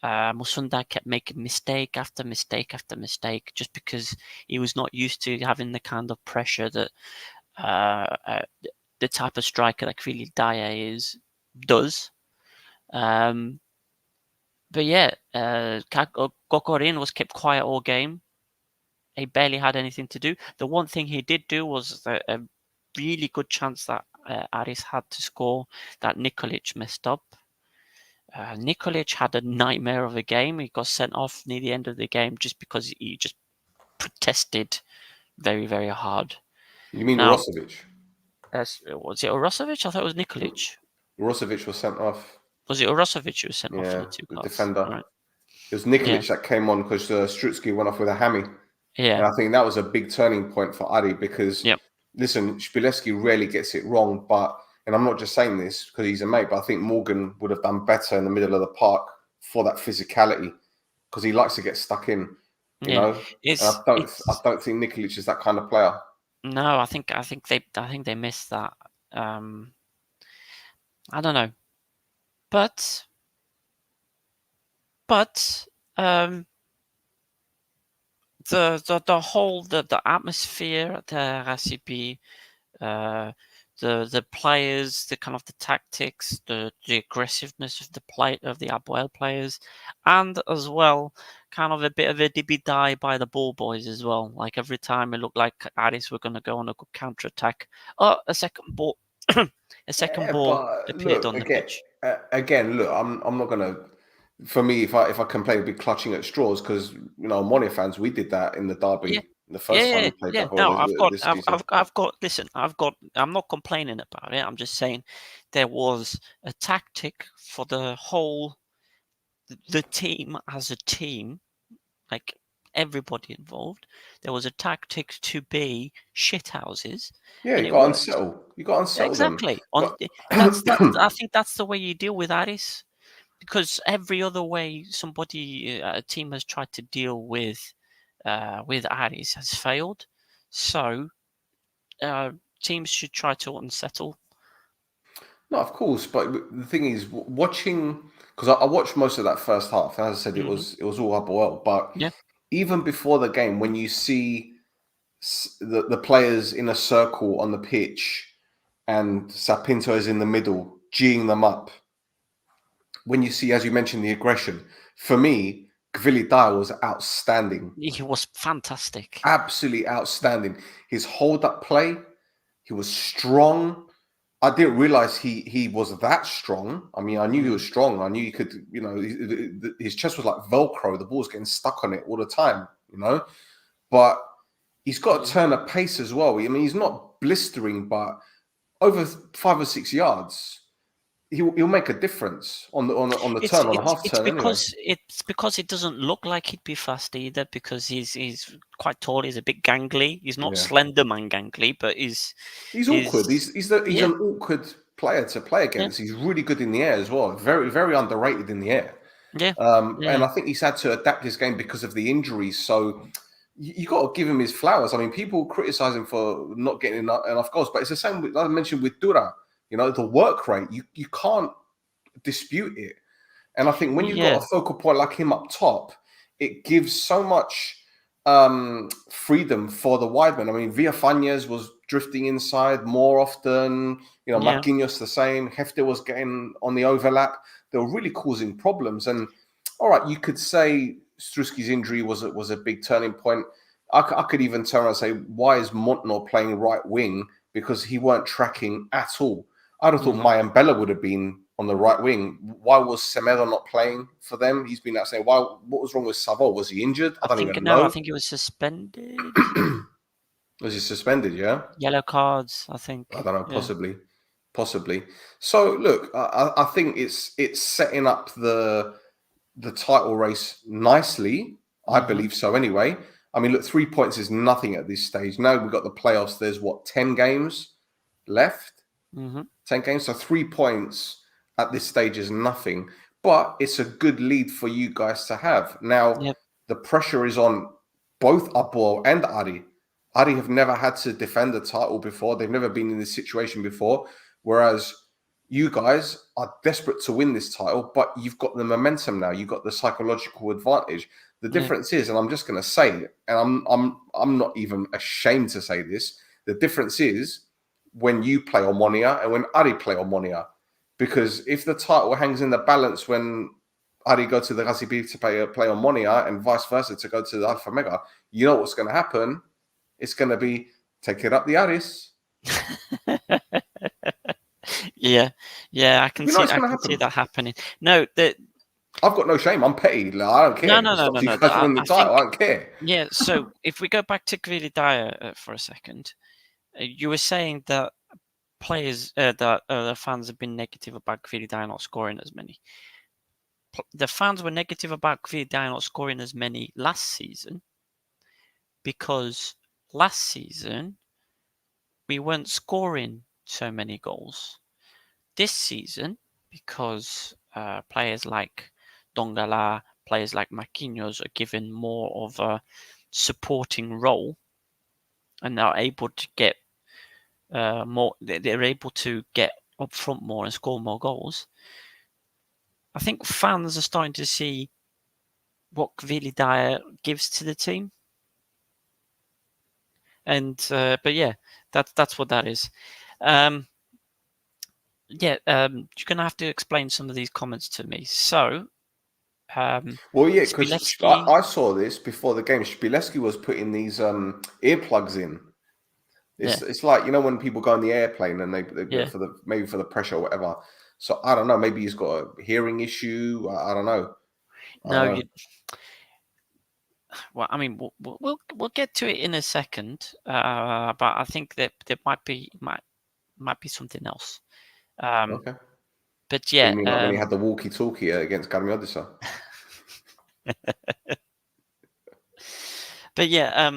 Musunda kept making mistake after mistake after mistake just because he was not used to having the kind of pressure that the type of striker that Kvili Daya does. But yeah, Gokorin was kept quiet all game. He barely had anything to do. The one thing he did do was a really good chance that Aris had to score that Nikolic messed up. Nikolic had a nightmare of a game. He got sent off near the end of the game just because he just protested very, very hard. You mean Now, Urosevic? was it Urosevic? I thought it was Nikolic. Urosevic was sent off. Was it Urosevic who was sent off for Yeah, the 2 the cards? defender. Right. It was Nikolic Yeah. that came on because Strutsky went off with a hammy. Yeah. And I think that was a big turning point for Adi because, listen, Spileski rarely gets it wrong. But, and I'm not just saying this because he's a mate, but I think Morgan would have done better in the middle of the park for that physicality because he likes to get stuck in, you know. And I don't think Nikolic is that kind of player. No, I think they missed that. I don't know, but the whole the atmosphere at the RCB, the players, the kind of the tactics, the aggressiveness of the Apoel players, and as well kind of a bit of a dibby die by the ball boys as well. Like every time it looked like Aris were going to go on a good counter attack. Oh, a second ball. A second Yeah, ball but appeared look on the pitch. again. Look, I'm not gonna. For me, if I complain, it'd be clutching at straws because Monia fans, we did that in the Yeah. derby the Yeah, first time yeah, we played yeah. that ball No, this season. listen, I'm not complaining about it. I'm just saying there was a tactic for the team as a team, like everybody involved. There was a tactic to be shithouses, Yeah, and you it got to worked. unsettle. You got to unsettle them. Exactly. Got I think that's the way you deal with Aris, because every other way a team has tried to deal with Aris has failed. So teams should try to unsettle. No, of course, but the thing is, watching because I watched most of that first half. As I said, Hmm. it was all Apoel. But Yeah. even before the game, when you see the players in a circle on the pitch and Sapinto is in the middle, geeing them up, when you see, as you mentioned, the aggression, for me, Gvili was outstanding, He was fantastic. absolutely outstanding. His hold up play, he was strong. I didn't realize he was that strong. I mean, I knew he was Mm. strong. I knew he could, his chest was like Velcro. The ball's getting stuck on it all the time, But he's got a Yeah. turn of pace as well. I mean, he's not blistering, but over 5 or 6 yards, he'll make a difference on the turn, on a half turn anyway. It's because it doesn't look like he'd be fast either, because he's quite tall. He's a bit gangly. He's not Yeah, slender man gangly, but he's awkward. he's He's yeah, an awkward player to play yeah, against. He's really good in the air as well. Very very underrated in the air. yeah, And yeah, I think he's had to adapt his game because of the injuries. So you got to give him his flowers. I mean, people criticize him for not getting enough goals, but it's the same like I mentioned with Dura. The work rate, you can't dispute it. And I think when you've got yeah, a focal point like him up top, it gives so much freedom for the wide men. I mean, Villafañez was drifting inside more often. yeah, Marquinhos the same. Hefter was getting on the overlap. They were really causing problems. And all right, you could say Struski's injury was a big turning point. I could even turn around and say, why is Montnor playing right wing? Because he weren't tracking at all. I'd have thought mhm. Mayambella would have been on the right wing. Why was Semedo not playing for them? He's been out saying, what was wrong with Savo? Was he injured? I don't even I know. think he was suspended. Was he suspended? Yeah. Yellow cards, I I think. don't know. Yeah. Possibly. So look, I think it's setting up the title race nicely. I Mhm. believe so anyway. I mean, look, 3 points is nothing at this stage. Now we've got the playoffs. There's 10 games left? Mhm. 10 games. So 3 points at this stage is nothing, but it's a good lead for you guys to have. Now, Yep. the pressure is on both Apoel and Ari. Ari have never had to defend the title before. They've never been in this situation before. Whereas you guys are desperate to win this title, but you've got the momentum now. You've got the psychological advantage. The Yeah. difference is, and I'm just going to say it, and I'm not even ashamed to say this. The difference is when you play Omonia and when Ari play Omonia. Because if the title hangs in the balance when Ari go to the Recipe to play Omonia and vice versa to go to the Alpha Mega, you know what's going to happen? It's going to be take it up the Aris. Yeah. Yeah, You know it's I going to can see happen. that happening. No, the I've got no shame. I'm petty. Like, I don't no, care. no, It no, stops no, you no. guys winning the I title. I think don't care. yeah. So if we go back to Greedy Dyer for a second, you were saying that the fans have been negative about Greedy Dyer not scoring as many. The fans were negative about Greedy Dyer not scoring as many last season because last season we weren't scoring so many goals. This season, because players like Dongala, players like Marquinhos are given more of a supporting role, and are able to get more. They're able to get up front more and score more goals. I think fans are starting to see what Vili Dyer gives to the team, and but yeah, that's what that is. Um, yeah, you're gonna have to explain some of these comments to me. So, Well, yeah, because Spileski, I saw this before the game. Spileski was putting these earplugs in. It's like, you know, when people go on the airplane and they Yeah. for the pressure or whatever. So I don't know. Maybe he's got a hearing issue. I don't know. No, well, I mean, we'll get to it in a second, but I think that there might be something else. Okay. But What, yeah, you mean like when he had the walkie-talkie against Carmiodisa? but yeah,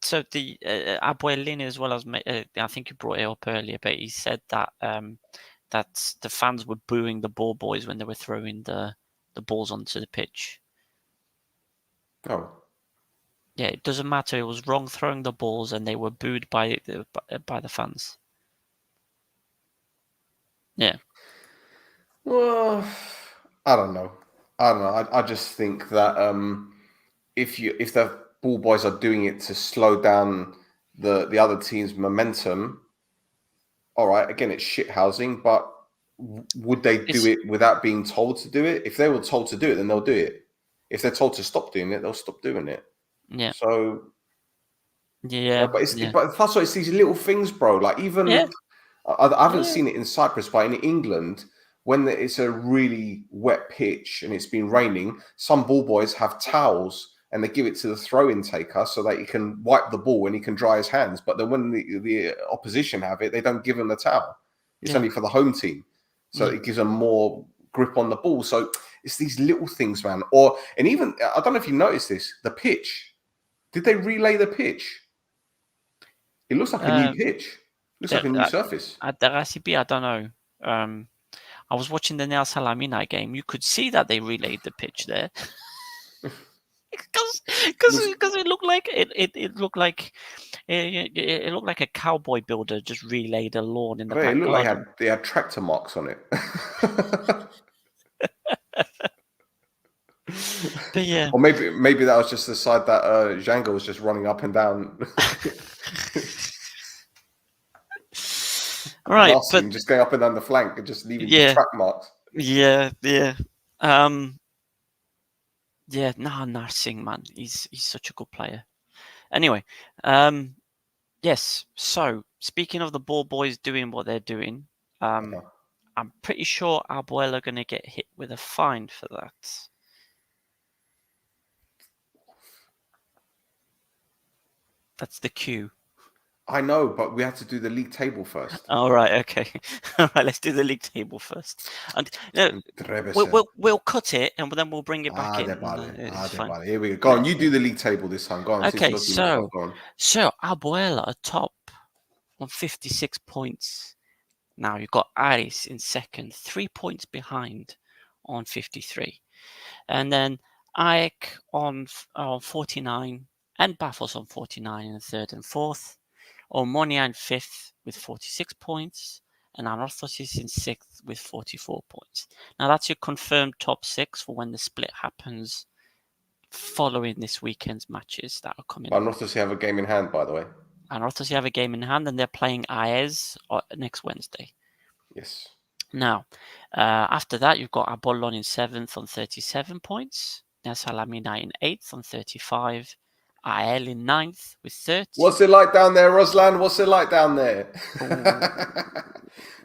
so the Apoel as well as I think you brought it up earlier, but he said that that the fans were booing the ball boys when they were throwing the balls onto the pitch. Oh. Yeah, it doesn't matter. It was wrong throwing the balls, and they were booed by the fans. Yeah. Well, I don't know. I just think that if the ball boys are doing it to slow down the other team's momentum, all right. Again, it's shithousing, but would they do it without being told to do it? If they were told to do it, then they'll do it. If they're told to stop doing it, they'll stop doing it. Yeah. So yeah, but that's why it's these little things, bro. Like even I haven't seen it in Cyprus, but in England, when it's a really wet pitch and it's been raining, some ball boys have towels and they give it to the throw-in taker so that he can wipe the ball and he can dry his hands. But then when the opposition have it, they don't give him the towel. It's only for the home team. So it gives them more grip on the ball. So it's these little things, man. And even, I don't know if you noticed this, the pitch. Did they relay the pitch? It looks like a new pitch. It looks like a new surface. At the RCB, I don't know. I was watching the Nel Salamina game. You could see that they relayed the pitch there. Because it looked like it looked like a cowboy builder just relayed a lawn in the back It looked garden. like they had tractor marks on it. But yeah, or maybe that was just the side that Django was just running up and down. right, but just going up and down the flank and just leaving track marks. Yeah. No, Singh, man, he's such a good player. Anyway, yes. So speaking of the ball boys doing what they're doing, I'm pretty sure Apoel are going to get hit with a fine for that. That's the cue. I know, but we have to do the league table first. All right, okay. All right, let's do the league table first. And we'll cut it, and then we'll bring it back in. Here we go. Go on, you do the league table this time. Go on. Okay, so Apoel are top on 56 points. Now you've got Aris in second, 3 points behind on 53. And then AEK on 49, and Paphos on 49 in third and fourth. Omonia in fifth with 46 points, and Anorthos is in sixth with 44 points. Now that's your confirmed top six for when the split happens following this weekend's matches that are coming. Anorthos have a game in hand, by the way. Anorthos have a game in hand, and they're playing AES next Wednesday. Yes. Now, after that, you've got Apollon in seventh on 37 points. Nel Salamina in eighth on 35. Ael in ninth with 30. What's it like down there, Ruslan? What's it like down there?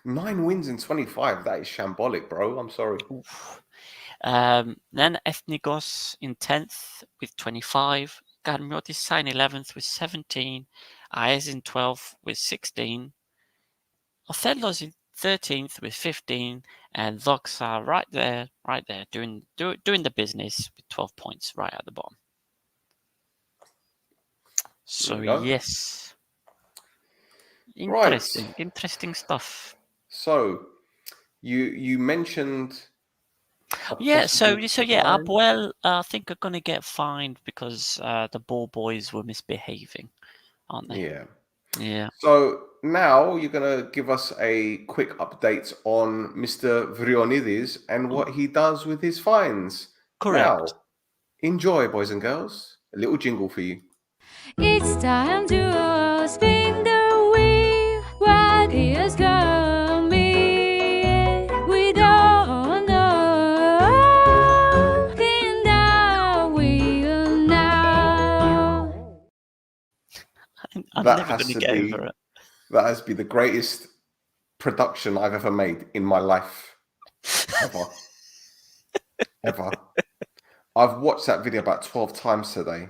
9 wins in 25. That is shambolic, bro. I'm sorry. Then Ethnikos in 10th with 25. Garmiotissa in 11th with 17. Aes in 12th with 16. Othello's in 13th with 15. And Doxa right there, doing the business with 12 points right at the bottom. So yes, interesting stuff. So you mentioned, Apoel I think are going to get fined because the ball boys were misbehaving, aren't they? Yeah. So now you're going to give us a quick update on Mr. Vrionides and what he does with his fines. Correct. Now, enjoy, boys and girls. A little jingle for you. It's time to spin the wheel. What is coming? We don't know. Spin the wheel now. I'm never going to get over it. That has been the greatest production I've ever made in my life. Ever. I've watched that video about 12 times today.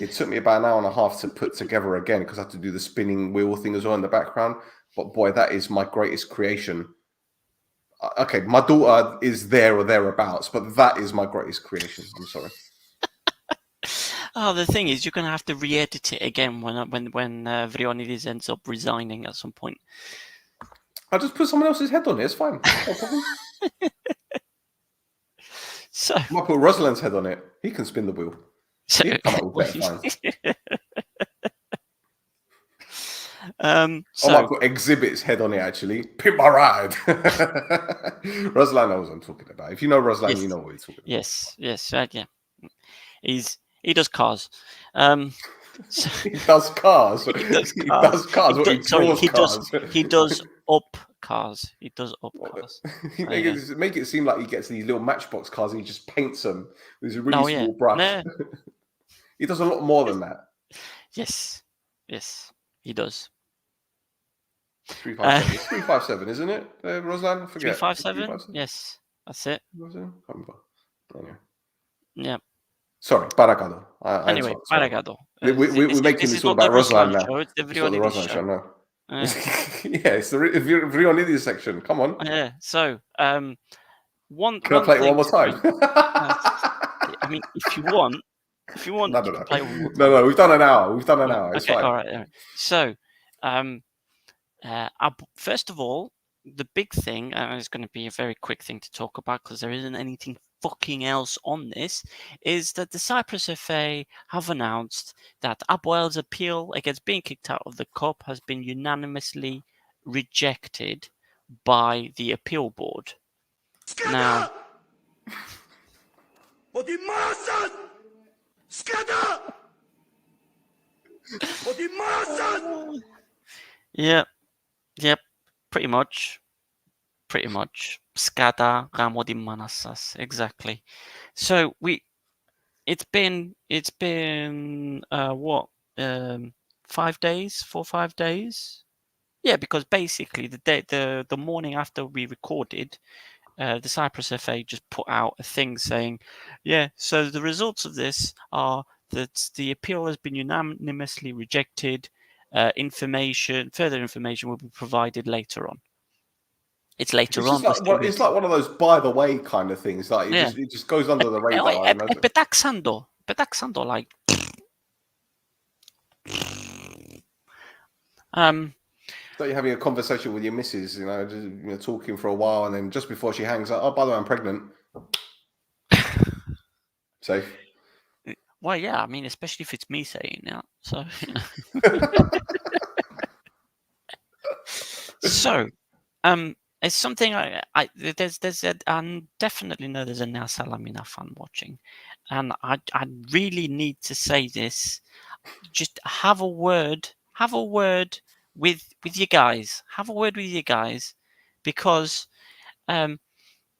It took me about an hour and a half to put together again because I had to do the spinning wheel thing as well in the background. But boy, that is my greatest creation. Okay, my daughter is there or thereabouts, but that is my greatest creation. I'm sorry. Oh, the thing is, you're going to have to re-edit it again when Vrionides ends up resigning at some point. I'll just put someone else's head on it. It's fine. No problem. So I might put Rosalind's head on it. He can spin the wheel. He'll come up with better finds. So I might put Exhibit's head on it, actually. Pimp my ride. Rosalind knows what I'm talking about. If you know Rosalind, Yes. you know what he's talking about. yes, yeah. He does cars. So, He does cars. He does He cars. does cars. What, he draws cars. he does up cars. He does up cars. He make it seem like he gets these little Matchbox cars and he just paints them with a really No, small yeah. brush. No. He does a lot more than that. Yes, he does. 357. It's 357, isn't it, Rosalind? I forget. 357? Yes, that's it. Was it? I can't remember. Anyway. Yeah. Sorry, Baragado. Anyway, Baragado. We're making this all about Rosalind now. Show, it's the It's not the Vrionides Rosalind show, show. no. Yeah, it's the Vrionides section. Come on. Yeah. So, one. Can I play it one more time? I mean, if you want, No. you can play one more time. No, we've done an hour. It's Okay, fine. all right. So, first of all, the big thing, and it's going to be a very quick thing to talk about because there isn't anything fucking else on this, is that the Cyprus FA have announced that Apoel's appeal against being kicked out of the cup has been unanimously rejected by the appeal board. Now, Yep, pretty much. Skada Ramodi Manassas, exactly. So it's been 5 days, 4 or 5 days? Yeah, because basically the morning after we recorded, the Cyprus FA just put out a thing saying, yeah, so the results of this are that the appeal has been unanimously rejected. Further information will be provided later on. It's later on. It's like one of those by the way kind of things. Like it just goes under the radar. Petaxando, like. So you're having a conversation with your missus, just talking for a while, and then just before she hangs up, oh, by the way, I'm pregnant. Safe. Well, yeah, I mean, especially if it's me saying that. So, so, it's something I definitely know there's a Nea Salamina fan watching, and I really need to say this. Just have a word with you guys. Have a word with you guys, because Nea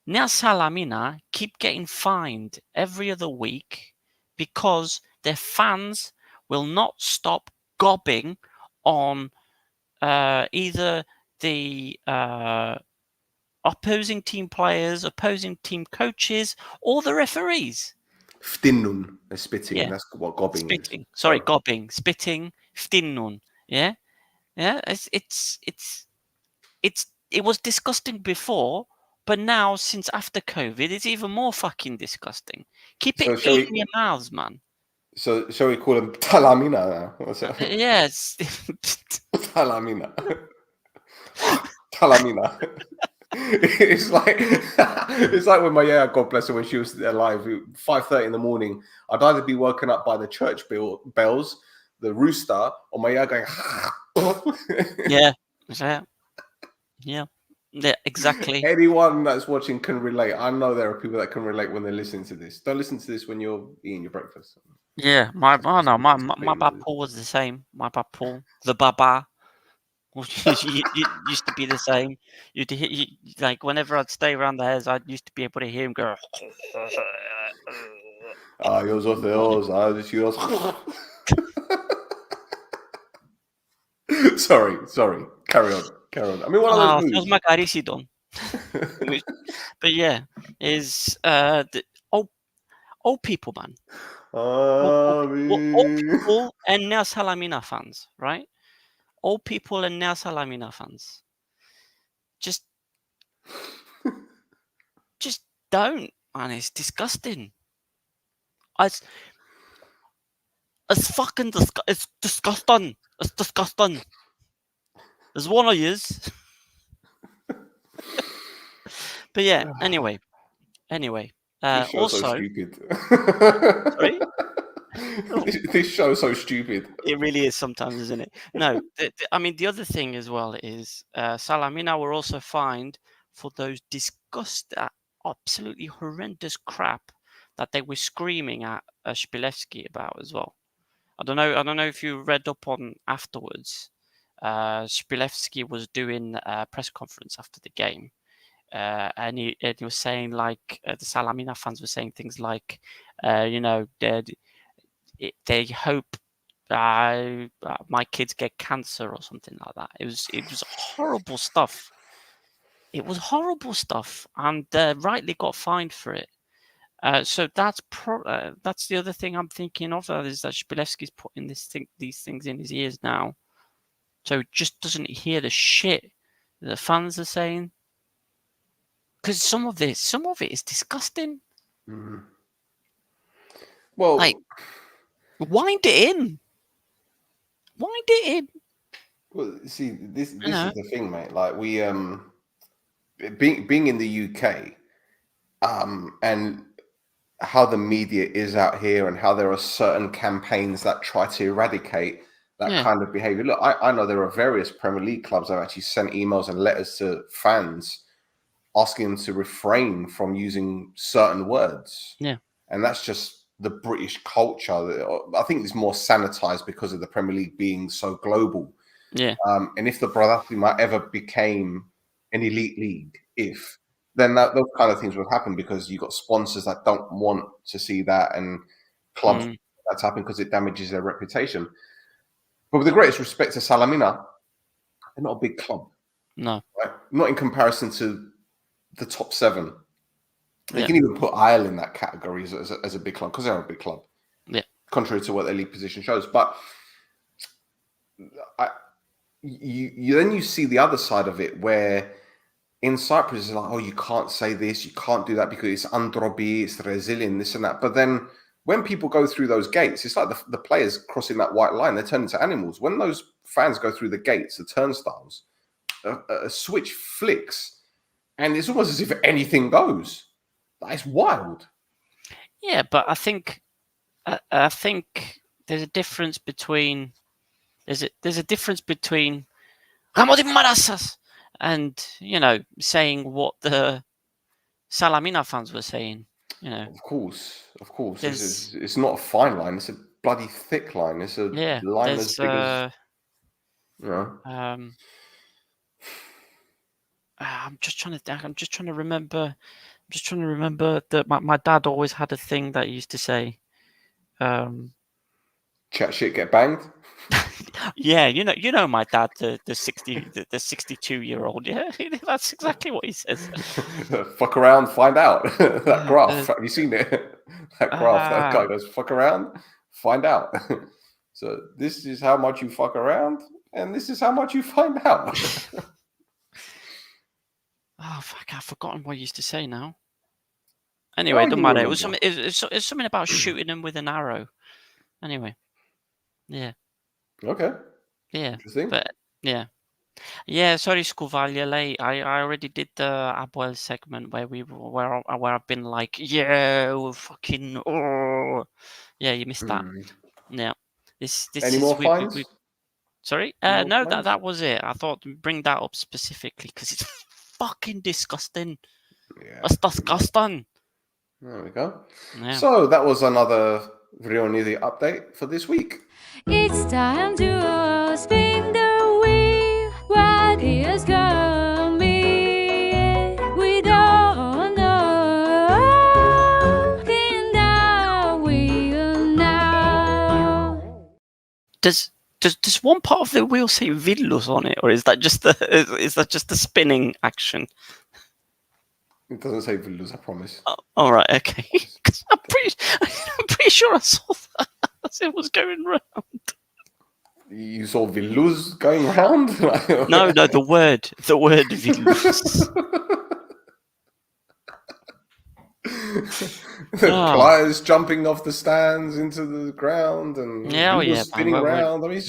Salamina keep getting fined every other week because their fans will not stop gobbing on either the opposing team players, opposing team coaches, or the referees. Ftinnun, they're spitting. Yeah. That's what gobbing Spitting. is. Sorry, gobbing, spitting, ftinnun. Yeah. It was disgusting before, but now since after COVID, it's even more fucking disgusting. Keep it in your mouths, man. So shall we call them Talamina now? What's that? Yes. Talamina. Talamina. It's like when my God bless her, when she was alive, 5:30 in the morning, I'd either be woken up by the church bells, the rooster, or my going. Yeah, exactly. Anyone that's watching can relate. I know there are people that can relate when they're listening to this. Don't listen to this when you're eating your breakfast. Yeah, my Baba Paul was the same. My Baba Paul, the Baba. You used to be the same. Like whenever I'd stay around the house, I used to be able to hear him go. sorry. Carry on. I mean, one of those feels moves. magari done. But yeah, is the old people, man. Old people and Nea Salamina fans, right? Old people and Nea Salamina fans. Just don't, man. It's disgusting. It's fucking it's disgusting. It's disgusting. There's one of yous. But yeah, anyway. This show's so Also, stupid. sorry? This show's so stupid. It really is sometimes, isn't it? No, I mean, the other thing as well is Salamina were also fined for those absolutely horrendous crap that they were screaming at Shpilevsky about as well. I don't know if you read up on afterwards. Shpilevsky was doing a press conference after the game, and he was saying like the Salamina fans were saying things like, they hope my kids get cancer or something like that. It was horrible stuff. It was horrible stuff, and rightly got fined for it. So that's the other thing I'm thinking of, is that Shpilevsky's putting these things in his ears now, so he just doesn't hear the shit the fans are saying. Because some of it is disgusting. Mm. Well, like, wind it in. Well, see, this is the thing, mate. Like we being in the UK, and how the media is out here, and how there are certain campaigns that try to eradicate that kind of behavior. Look, I know there are various Premier League clubs that have actually sent emails and letters to fans asking them to refrain from using certain words. Yeah. And that's just the British culture. I think it's more sanitized because of the Premier League being so global. Yeah. And if the Bradley ever became an elite league, then those kind of things would happen, because you've got sponsors that don't want to see that, and clubs that's happened because it damages their reputation. But with the greatest respect to Salamina, they're not a big club. No. Right? Not in comparison to the top 7. You can even put Apoel in that category as a big club, because they're a big club. Yeah. Contrary to what their league position shows. But you see the other side of it, where in Cyprus it's like, oh, you can't say this, you can't do that because it's androbi, it's resilient, this and that. But then when people go through those gates, it's like the players crossing that white line, they turn into animals. When those fans go through the gates, the turnstiles, a switch flicks, and it's almost as if anything goes. It's wild. Yeah, but I think there's a difference between Marasas and saying what the Salamina fans were saying. Of course. It's not a fine line. It's a bloody thick line. It's a line as big as. I'm just trying to remember that my dad always had a thing that he used to say. Chat shit, get banged. Yeah, my dad, the 62-year-old. Yeah, that's exactly what he says. Fuck around, find out. That graph, have you seen it? That graph, that guy goes, fuck around, find out. So this is how much you fuck around, and this is how much you find out. Oh fuck! I've forgotten what he used to say now. Anyway, it doesn't matter. It was something about shooting him with an arrow. Anyway, yeah. Okay. Yeah. Interesting. But yeah. Sorry, Scuvalia late. I already did the Apoel segment where I've been like, we're fucking. Oh. Yeah, you missed that. Yeah. This Any more fines? Sorry. No, that was it. I thought to bring that up specifically because it's fucking disgusting. Yeah. It's disgusting. There we go. Yeah. So that was another Vrioni update for this week. It's time to spin the wheel. What is coming? We don't know. Spin the wheel now. Does Does one part of the wheel say Villus on it, or is that just the spinning action? It doesn't say Villus, I promise. Oh, all right, okay. 'Cause I'm pretty sure I saw that as it was going round. You saw Villus going round? No, the word Villus. Players jumping off the stands into the ground and Villus spinning man. around. I mean, it's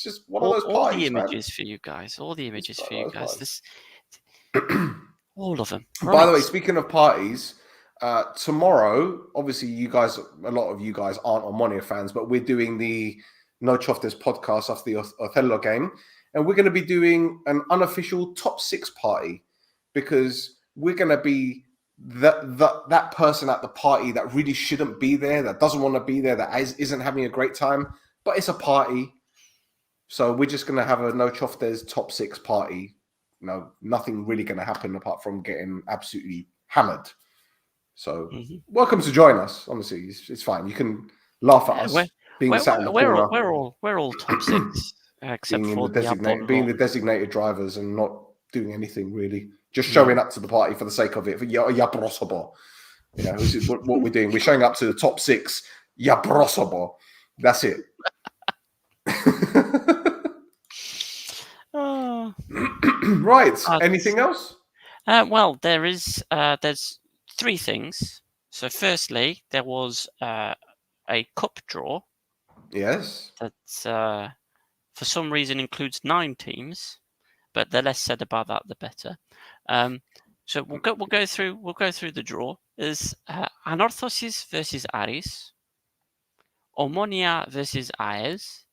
just one of those All the parties, man. images for you guys. All the images for you guys. Parties. All of them. Right. By the way, speaking of parties, tomorrow, obviously, a lot of you guys aren't Omonia fans, but we're doing the No Choftes podcast after the Othello game, and we're going to be doing an unofficial top 6 party because we're going to be that person at the party that really shouldn't be there, that doesn't want to be there, that isn't having a great time, but it's a party. So we're just going to have a No Choftes top 6 party. Nothing really going to happen apart from getting absolutely hammered. So welcome to join us. Honestly, it's fine. You can laugh at us being sat in the corner. We're all top 6 except for being the designated drivers and not doing anything really. Just showing up to the party for the sake of it. For Yabrosobo. This is what we're doing. We're showing up to the top 6 Yabrosobo. That's it. Right. Anything else? Well, there's 3 things. So, firstly, there was a cup draw. Yes. That for some reason includes 9 teams, but the less said about that, the better. So we'll go through the draw. There's Anorthosis versus Aris, Omonia versus Aes,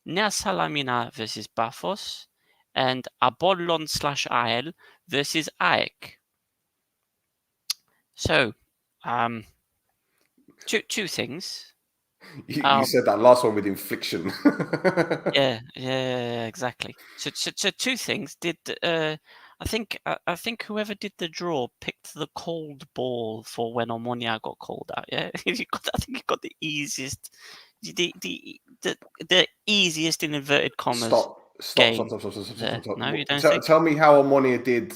Nea Salamina versus Paphos, and Apollon/Ael versus AEK. So, 2 things. You said that last one with infliction. Yeah, exactly. So 2 things. Did I think whoever did the draw picked the cold ball for when Omonia got called out. Yeah, I think you got the easiest, the easiest in inverted commas. Stop. No, you don't. Tell me how Omonia did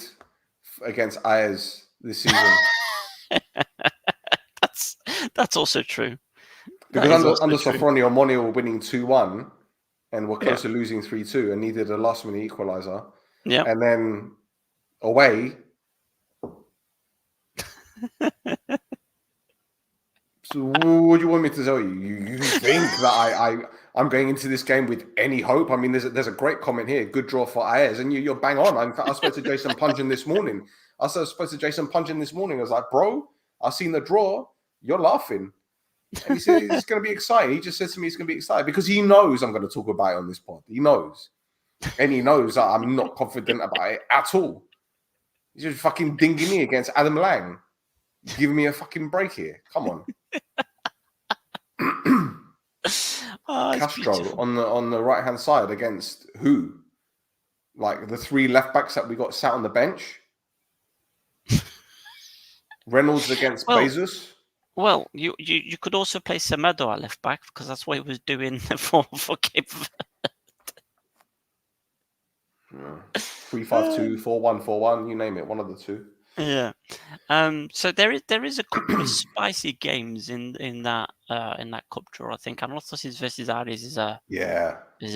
against Ayers this season. That's also true. Because under Sofroni, Omonia were winning 2-1 and were close to losing 3-2 and needed a last-minute equaliser. Yeah. And then away. So what do you want me to tell you? You think that I'm going into this game with any hope? I mean, there's a great comment here. Good draw for Ayers. And you're bang on. In fact, I spoke to Jason Pungeon this morning. I was like, bro, I've seen the draw. You're laughing. And he said it's going to be exciting. He just said to me it's going to be exciting because he knows I'm going to talk about it on this pod. He knows. And he knows that I'm not confident about it at all. He's just fucking dinging me against Adam Lang. Give me a fucking break here. Come on. Castro on the right-hand side against who? Like the 3 left-backs that we got sat on the bench? Reynolds against Bezos? Well, you could also play Semedo at left back because that's what he was doing for Cape Verde. 3-5-2, 4-1-4-1, you name it, one of the 2. Yeah. So there is a couple of spicy games in that cup draw. I think Anorthosis versus Aris is a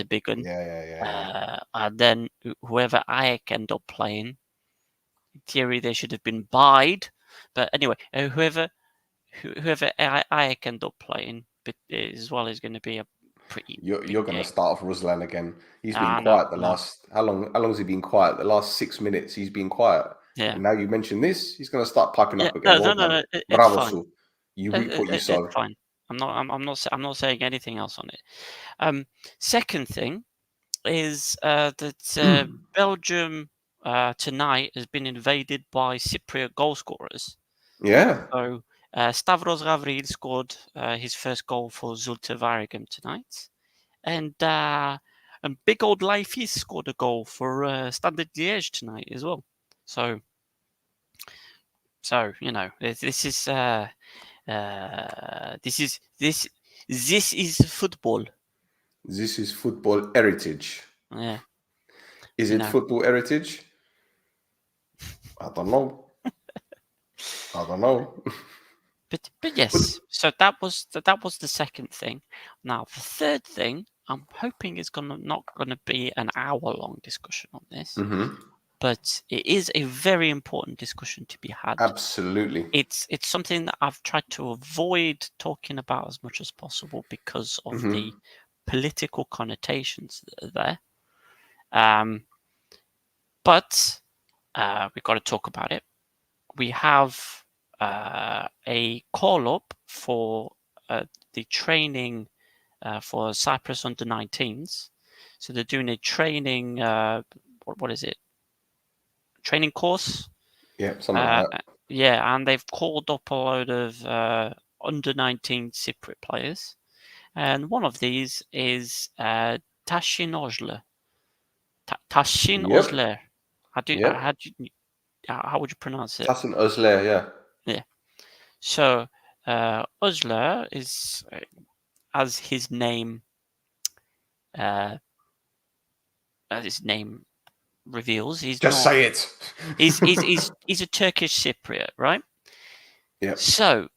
big one. Yeah. And then whoever AEK end up playing, in theory they should have been buyed. But anyway, whoever AEK end up playing as well is going to be a pretty. You're going to start off Ruslan again. He's been quiet the last. How long has he been quiet? The last 6 minutes he's been quiet. Yeah. And now you mention this, he's going to start piping up Yeah, again. no. It's Bravo, fine. You reap what you sow. It's fine. I'm not saying anything else on it. Second thing is that Belgium tonight has been invaded by Cypriot goal scorers. Yeah. So Stavros Gavril scored his first goal for Zulte Waregem tonight, and big old Leifis scored a goal for Standard Liège tonight as well. So this is football. This is football heritage. Yeah. Is it football heritage? I don't know. But yes, so that was the second thing. Now the third thing, I'm hoping is not gonna be an hour-long discussion on this, but it is a very important discussion to be had. Absolutely. It's something that I've tried to avoid talking about as much as possible because of the political connotations that are there. But we've got to talk about it. We have a call-up for the training for Cyprus under-19s. So they're doing a training, what is it? Training course? Yeah, something like that. Yeah, and they've called up a load of under-19 Cypriot players. And one of these is Tashin Ojler. Tashin Ojler. How would you pronounce it? Tassin Özler, yeah. Yeah. So Ojler is, as his name reveals, he's Just not. say it. he's a Turkish Cypriot, right? Yeah. So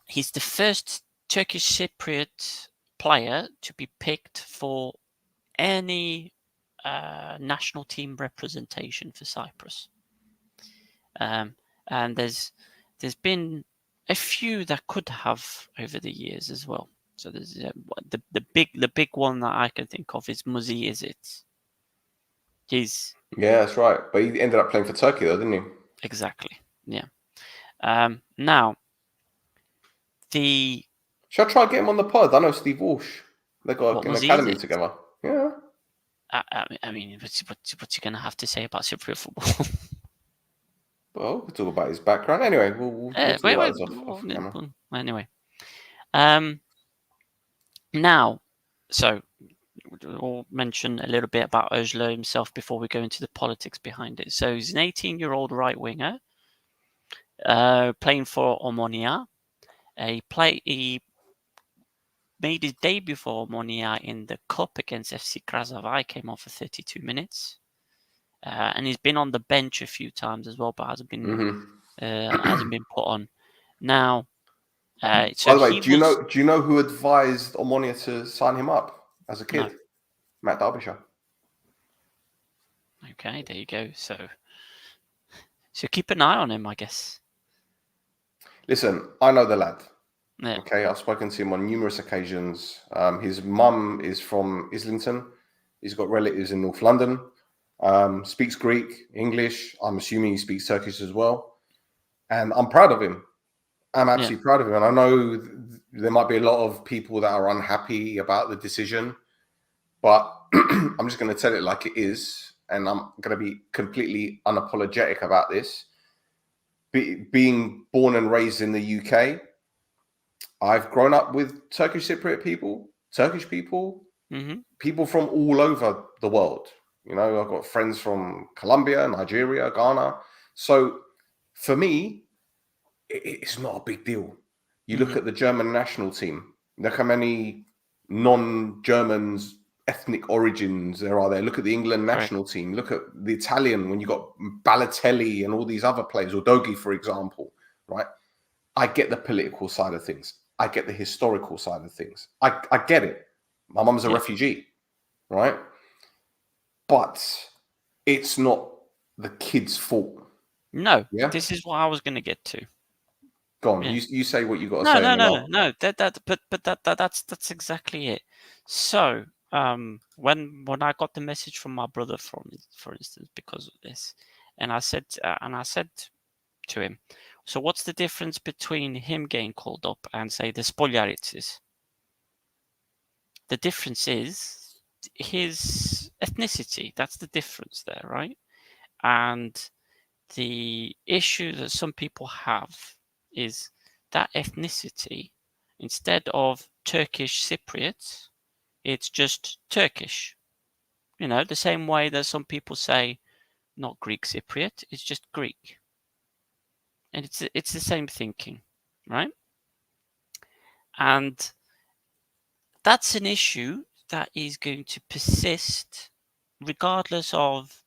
he's the first Turkish Cypriot player to be picked for any national team representation for Cyprus. And there's been a few that could have over the years as well. So there's the big one that I can think of is Muzi Izit. Yeah, that's right. But he ended up playing for Turkey though, didn't he? Exactly. Yeah. Now should I try and get him on the pod? I know Steve Walsh. They got an academy Izit? Together. Yeah. I mean, what's he going to have to say about Cypriot football? Well, we'll talk about his background anyway. We'll talk about this off camera. Anyway, now, so we'll mention a little bit about Ojler himself before we go into the politics behind it. So he's an 18-year-old right winger, playing for Omonia. He made his debut for Omonia in the cup against FC Krasavaj. Came on for 32 minutes. And he's been on the bench a few times as well, but hasn't been put on. Now, so by the way, do you know who advised Omonia to sign him up as a kid? No. Matt Derbyshire. Okay, there you go. So keep an eye on him, I guess. Listen, I know the lad. Yeah. Okay, I've spoken to him on numerous occasions. His mum is from Islington. He's got relatives in North London. Speaks Greek, English. I'm assuming he speaks Turkish as well. And I'm proud of him. I'm absolutely proud of him. And I know there might be a lot of people that are unhappy about the decision, but I'm just going to tell it like it is. And I'm going to be completely unapologetic about this. Being born and raised in the UK, I've grown up with Turkish Cypriot people, Turkish people, people from all over the world. You know, I've got friends from Colombia, Nigeria, Ghana. So for me, it's not a big deal. You look at the German national team. Look how many non-Germans, ethnic origins there are there. Look at the England national team. Look at the Italian when you got Balotelli and all these other players, or Doggy, for example, right? I get the political side of things. I get the historical side of things. I get it. My mum's a refugee, right? But it's not the kid's fault. No, this is what I was going to get to. Go on, you say what you got to say. No. That's exactly it. So when I got the message from my brother, for instance, because of this, and I said to him, so what's the difference between him getting called up and say the Spogliaritsis? The difference is his ethnicity. That's the difference there, right? And the issue that some people have is that ethnicity, instead of Turkish Cypriot, it's just Turkish. You know, the same way that some people say not Greek Cypriot, it's just Greek. And it's the same thinking, right? And that's an issue that is going to persist, regardless of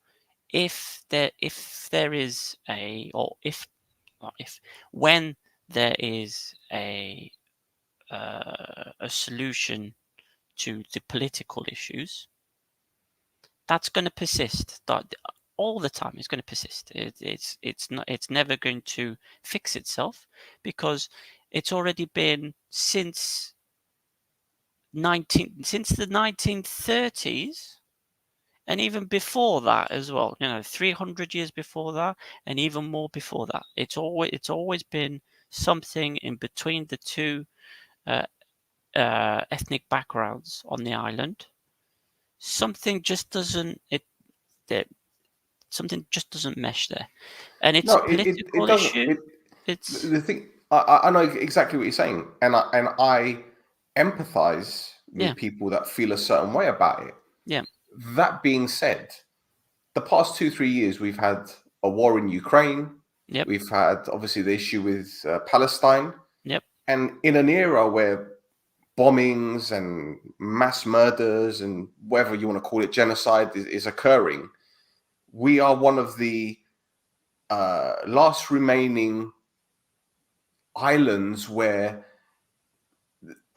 if there is a or if not if when there is a solution to the political issues. That's going to persist. All the time, it's going to persist. It's never going to fix itself, because it's already been since the 1930s, and even before that as well. 300 years before that, and even more before that. It's always been something in between the two ethnic backgrounds on the island. Something just doesn't something just doesn't mesh there, and it's No, a political it doesn't. issue. It's The thing, I know exactly what you're saying, and I empathize Yeah. with people that feel a certain way about it. Yeah. That being said, the past 2-3 years we've had a war in Ukraine. Yep. We've had obviously the issue with Palestine. Yep. And in an era where bombings and mass murders and whatever you want to call it, genocide is occurring, we are one of the last remaining islands where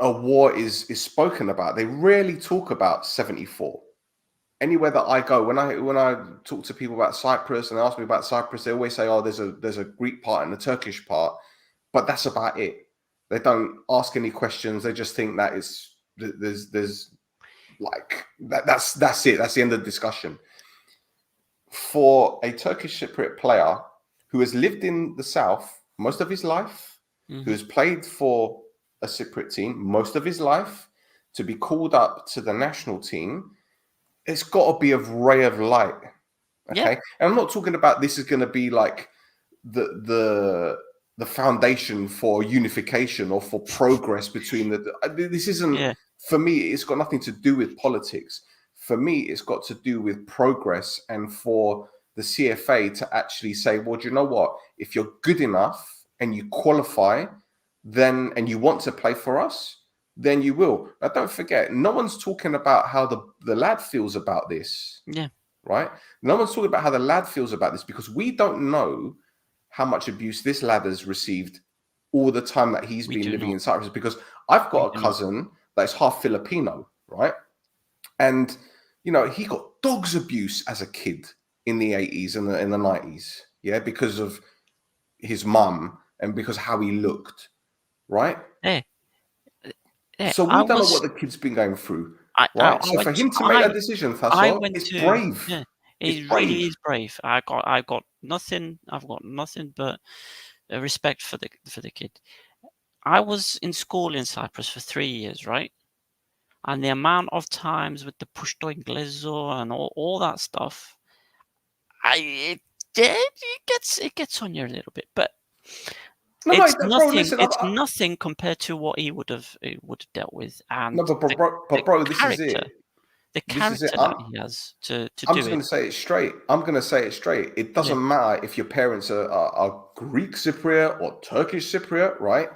a war is spoken about. They rarely talk about 74. Anywhere that I go, when I talk to people about Cyprus and they ask me about Cyprus, they always say, "Oh, there's a Greek part and a Turkish part," but that's about it. They don't ask any questions. They just think that there's like that's it. That's the end of the discussion. For a Turkish Cypriot player who has lived in the south most of his life, who has played for a Cypriot team most of his life, to be called up to the national team, it's got to be a ray of light. Okay. Yeah. And I'm not talking about this is going to be like the foundation for unification or for progress between this isn't, for me, it's got nothing to do with politics. For me, it's got to do with progress, and for the CFA to actually say, well, do you know what? If you're good enough and you qualify, then, and you want to play for us, then you will. Now, don't forget, no one's talking about how the lad feels about this. Yeah. Right? No one's talking about how the lad feels about this, because we don't know how much abuse this lad has received all the time that he's been living in Cyprus. Because I've got a cousin that's half Filipino, right? And, he got dog's abuse as a kid in the 80s and in the 90s, yeah, because of his mum and because how he looked, right? Yeah. So we don't know what the kid's been going through, right? So for him to make that decision, Thassos, it's brave. Yeah, it really is brave. I've got nothing but respect for the kid. I was in school in Cyprus for 3 years, right? And the amount of times with the pushto ingleso and all that stuff, it gets on you a little bit, but it's nothing compared to what he would have dealt with. And no, but bro, this is it. The character that he has to do it. I'm just going to say it straight. It doesn't matter if your parents are Greek Cypriot or Turkish Cypriot, right?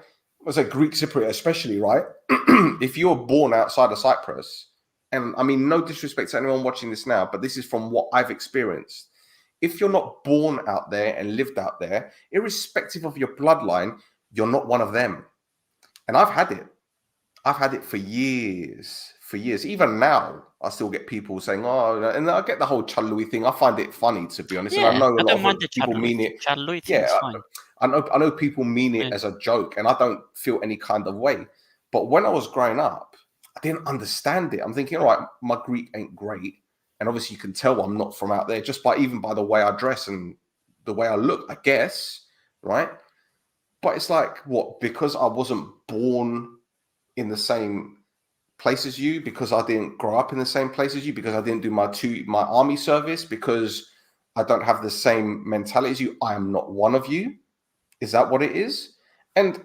I say Greek Cypriot especially, right? If you're born outside of Cyprus, and I mean, no disrespect to anyone watching this now, but this is from what I've experienced. If you're not born out there and lived out there, irrespective of your bloodline, you're not one of them. And I've had it. I've had it for years. Even now, I still get people saying, "Oh," and I get the whole Chalui thing. I find it funny, to be honest. Yeah, and I know a lot of people mean it. Chalui thing is fine. I know people mean it as a joke, and I don't feel any kind of way. But when I was growing up, I didn't understand it. I'm thinking, all right, my Greek ain't great. And obviously you can tell I'm not from out there just by the way I dress and the way I look, I guess, right? But it's like, what, because I wasn't born in the same place as you, because I didn't grow up in the same place as you, because I didn't do my army service, because I don't have the same mentality as you, I am not one of you. Is that what it is? And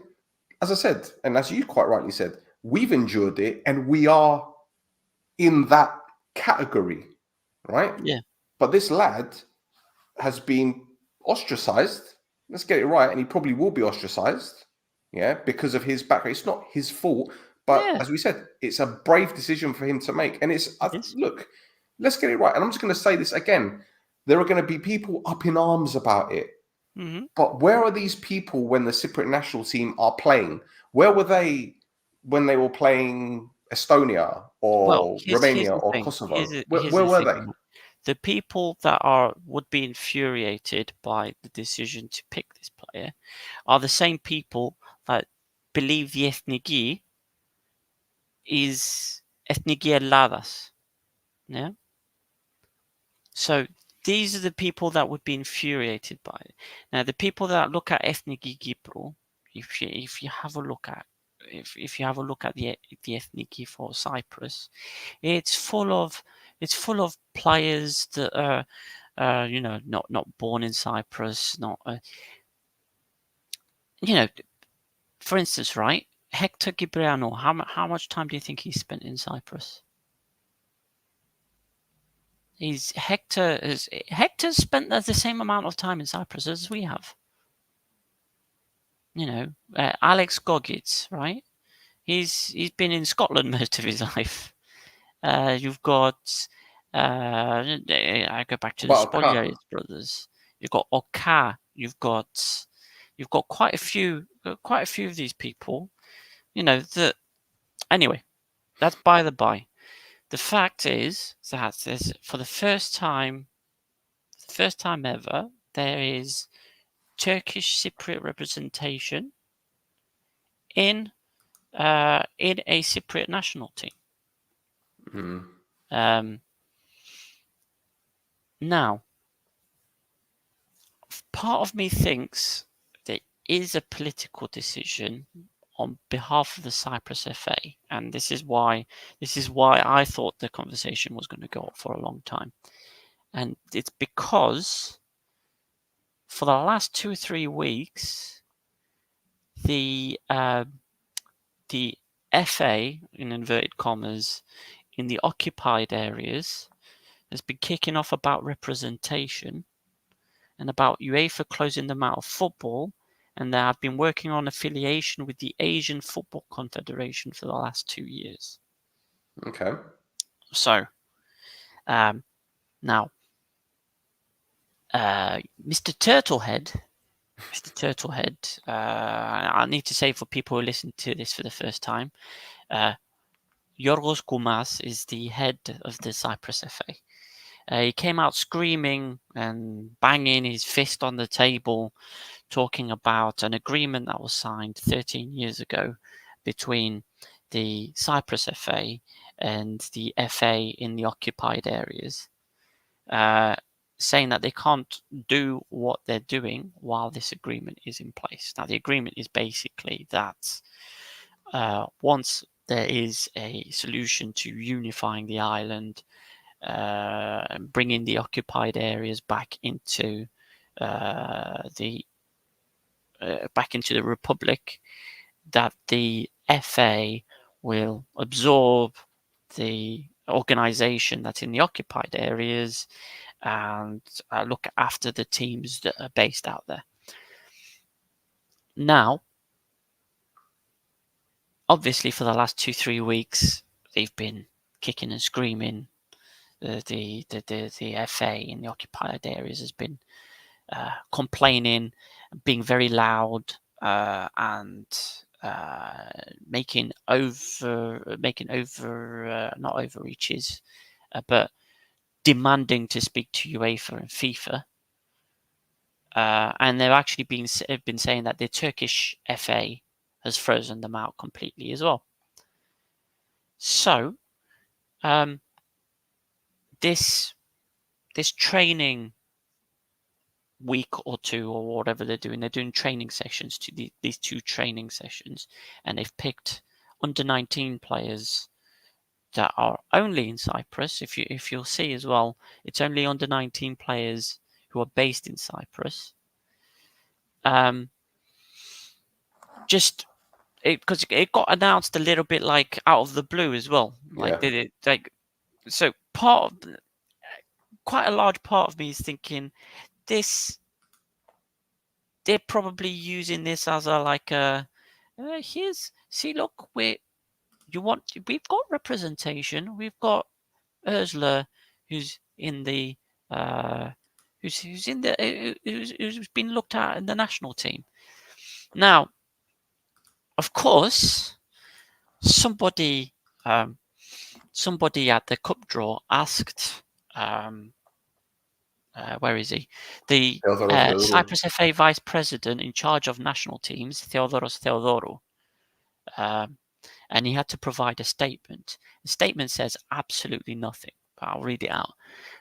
as I said, and as you quite rightly said, we've endured it and we are in that category, right? Yeah. But this lad has been ostracized. Let's get it right. And he probably will be ostracized, yeah, because of his background. It's not his fault, But Yeah. as we said, it's a brave decision for him to make. And look, let's get it right. And I'm just going to say this again. There are going to be people up in arms about it. Mm-hmm. But where are these people when the Cypriot national team are playing? Where were they when they were playing Estonia or Here's Romania the or thing. Kosovo? Here's Where the were thing. they? The people that would be infuriated by the decision to pick this player are the same people that believe the ethniki is ethniki Eladas. Yeah. So these are the people that would be infuriated by it. Now, the people that look at ethniki Kipro, if you have a look at the ethniki for Cyprus, it's full of players that are not born in Cyprus, not for instance, right? Hector Gibriano, how much time do you think he spent in Cyprus? Hector's spent the same amount of time in Cyprus as we have. Alex Gogitz, right? He's been in Scotland most of his life. You've got I go back to the Spoliaris brothers. You've got Oka. You've got quite a few of these people. That anyway. That's by the by. The fact is that there's, for the first time ever, there is Turkish Cypriot representation in a Cypriot national team. Mm-hmm. Now, part of me thinks there is a political decision on behalf of the Cyprus FA, and this is why I thought the conversation was going to go on for a long time, and it's because for the last 2 or 3 weeks, the FA, in inverted commas, in the occupied areas has been kicking off about representation and about UEFA closing them out of football, and they have been working on affiliation with the Asian Football Confederation for the last 2 years. Okay. So, now, Mr. Turtlehead, I need to say for people who listen to this for the first time, Yorgos Koumas is the head of the Cyprus FA. He came out screaming and banging his fist on the table, talking about an agreement that was signed 13 years ago between the Cyprus FA and the FA in the occupied areas, saying that they can't do what they're doing while this agreement is in place. Now, the agreement is basically that once there is a solution to unifying the island, bringing the occupied areas back into the Republic, that the FA will absorb the organization that's in the occupied areas and look after the teams that are based out there. Now, obviously, for the last 2-3 weeks, they've been kicking and screaming. The FA in the occupied areas has been complaining, being very loud, and making not overreaches, but demanding to speak to UEFA and FIFA. And they've actually been saying that the Turkish FA has frozen them out completely as well. So, this training week or 2 or whatever they're doing training sessions to these 2 training sessions, and they've picked under 19 players that are only in Cyprus. If you'll see as well, it's only under 19 players who are based in Cyprus. Because it got announced a little bit like out of the blue as well. Like so quite a large part of me is thinking they're probably using this as a look, we've got representation. We've got Özler, who's in the who's been looked at in the national team. Now, of course, somebody at the cup draw asked, where is he? The Cyprus FA vice president in charge of national teams, Theodoros Theodorou. And he had to provide a statement. The statement says absolutely nothing, but I'll read it out.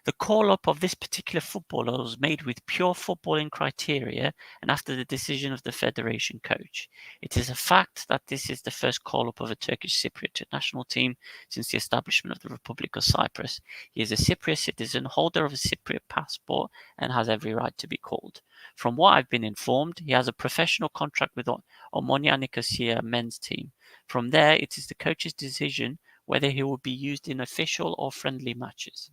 The call-up of this particular footballer was made with pure footballing criteria and after the decision of the federation coach. It is a fact that this is the first call-up of a Turkish Cypriot national team since the establishment of the Republic of Cyprus. He is a Cypriot citizen, holder of a Cypriot passport, and has every right to be called. From what I've been informed, he has a professional contract with Omonia Nicosia men's team. From there, it is the coach's decision whether he will be used in official or friendly matches.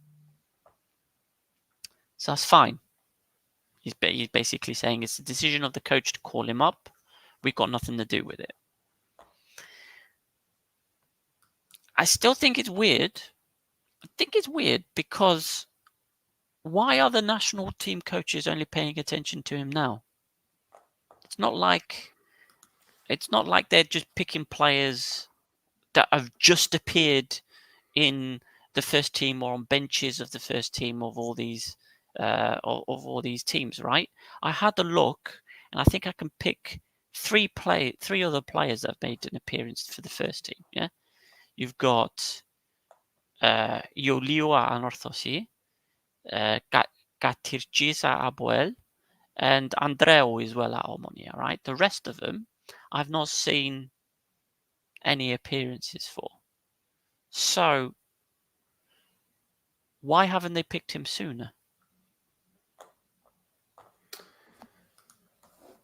So that's fine. He's basically saying it's the decision of the coach to call him up. We've got nothing to do with it. I still think it's weird. I think it's weird because why are the national team coaches only paying attention to him now? It's not like they're just picking players that have just appeared in the first team or on benches of the first team of all these teams, right? I had a look, and I think I can pick three other players that have made an appearance for the first team. Yeah, you've got Ioliua Anorthosi, Katircis at Apoel, and Andreu as well at Omonia, right? The rest of them, I've not seen any appearances for. So, why haven't they picked him sooner?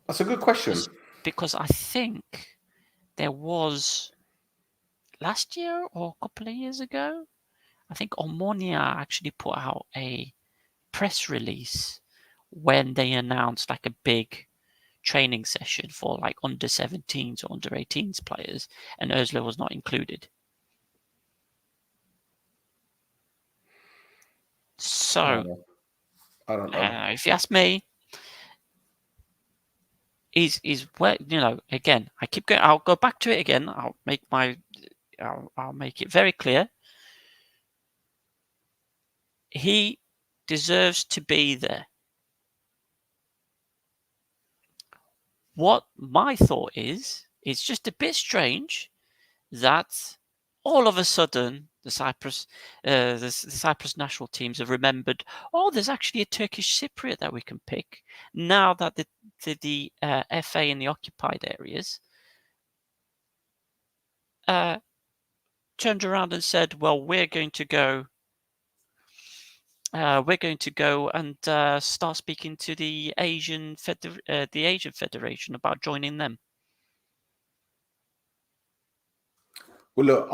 That's a good question. Because I think there was last year or a couple of years ago, I think Omonia actually put out a press release when they announced like a big training session for like under 17s or under 18s players, and Özler was not included. So, I don't know. If you ask me, is where, again, I keep going. I'll go back to it again. I'll make it very clear. He deserves to be there. What my thought is, it's just a bit strange that all of a sudden the Cyprus national teams have remembered, oh, there's actually a Turkish Cypriot that we can pick now that the FA in the occupied areas turned around and said, well, we're going to go and start speaking to the Asian Federation about joining them. Well, look,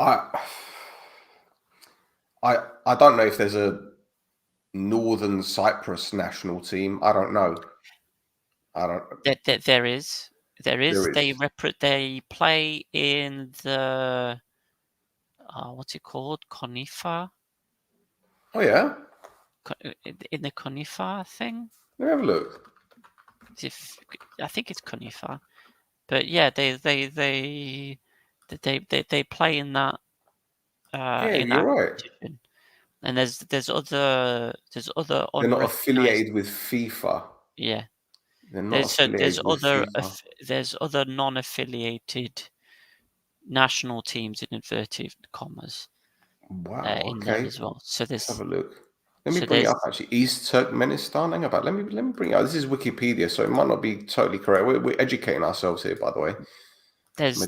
I don't know if there's a Northern Cyprus national team. I don't know. There is. They play in the what's it called? Conifa. Oh yeah. In the Conifa thing. Let me have a look. I think it's Conifa, but yeah, they play in that. You're right. Competition. And there's other. They're not affiliated with FIFA. Yeah. They're not affiliated with FIFA. There's other non-affiliated national teams in inverted commas. Wow. In there as well. So let's have a look. Let me bring it up. Actually, East Turkmenistan. Hang about. Let me bring it up. This is Wikipedia, so it might not be totally correct. We're educating ourselves here, by the way. There's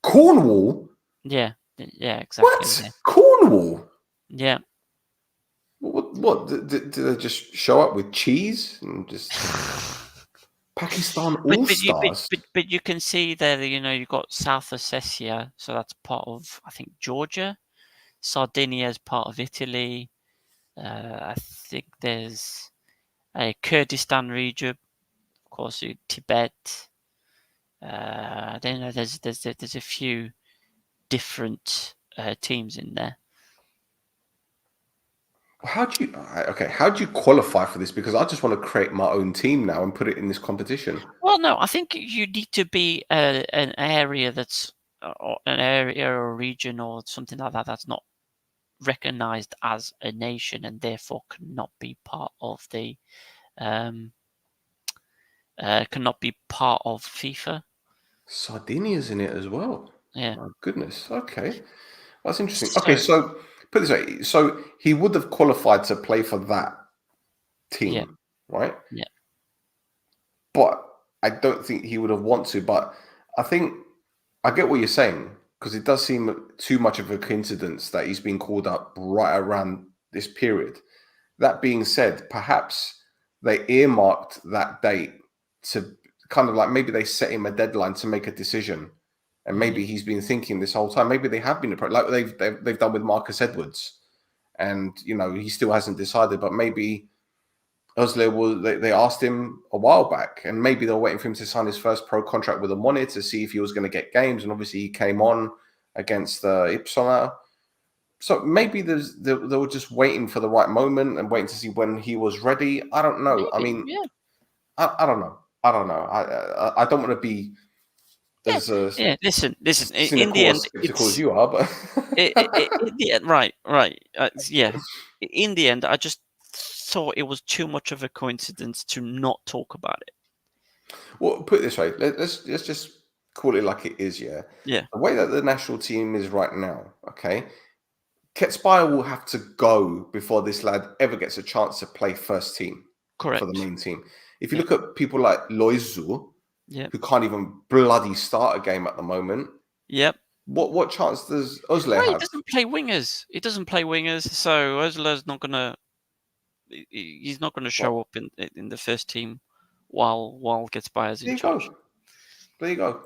Cornwall. Yeah, exactly. What? Yeah. Cornwall? Yeah. What? Did they just show up with cheese and just Pakistan All-Stars? But you can see there, you've got South Ossetia, so that's part of, I think, Georgia. Sardinia is part of Italy. I think there's a Kurdistan region, of course, Tibet. Then there's a few different teams in there. How do you qualify for this? Because I just want to create my own team now and put it in this competition. Well, no, I think you need to be an area that's an area or region or something like that that's not recognized as a nation and therefore cannot be part of the cannot be part of FIFA. Sardinia's in it as well. Yeah. My goodness. Okay, that's interesting. Okay, so put it this way: so he would have qualified to play for that team, right? Yeah. But I don't think he would have wanted to. But I think I get what you're saying, because it does seem too much of a coincidence that he's been called up right around this period. That being said, perhaps they earmarked that date to kind of like, maybe they set him a deadline to make a decision, and maybe he's been thinking this whole time. Maybe they have been like they've done with Marcus Edwards, and he still hasn't decided. But maybe they asked him a while back, and maybe they were waiting for him to sign his first pro contract with Amoni to see if he was going to get games. And obviously he came on against Ipsona. So maybe they were just waiting for the right moment and waiting to see when he was ready. I don't know. I mean, I don't know. I don't know. I don't want to be as Listen. in the end, skeptical as you are, but in the end, right. In the end, I just thought it was too much of a coincidence to not talk about it. Well, put it this way: let's just call it like it is. Yeah. The way that the national team is right now, okay. Ketspire will have to go before this lad ever gets a chance to play first team. Correct. For the main team. If you look at people like Loizu, who can't even bloody start a game at the moment. Yep. What chance does Özle have? He doesn't play wingers. So Özle's not gonna. He's not gonna show up in the first team while Ketspire's in charge. There you go.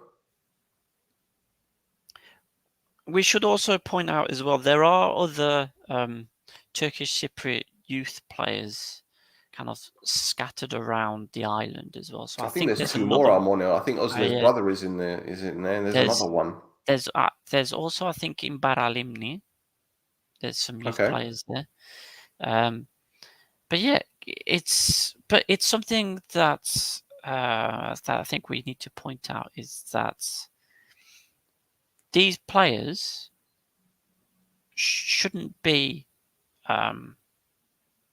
We should also point out as well, there are other Turkish Cypriot youth players kind of scattered around the island as well. So I think there's two more Armonio. I think Özle's brother is in there. There's another one. There's also, I think, in Baralimni, there's some youth players there. But yeah, it's something that I think we need to point out is that these players shouldn't be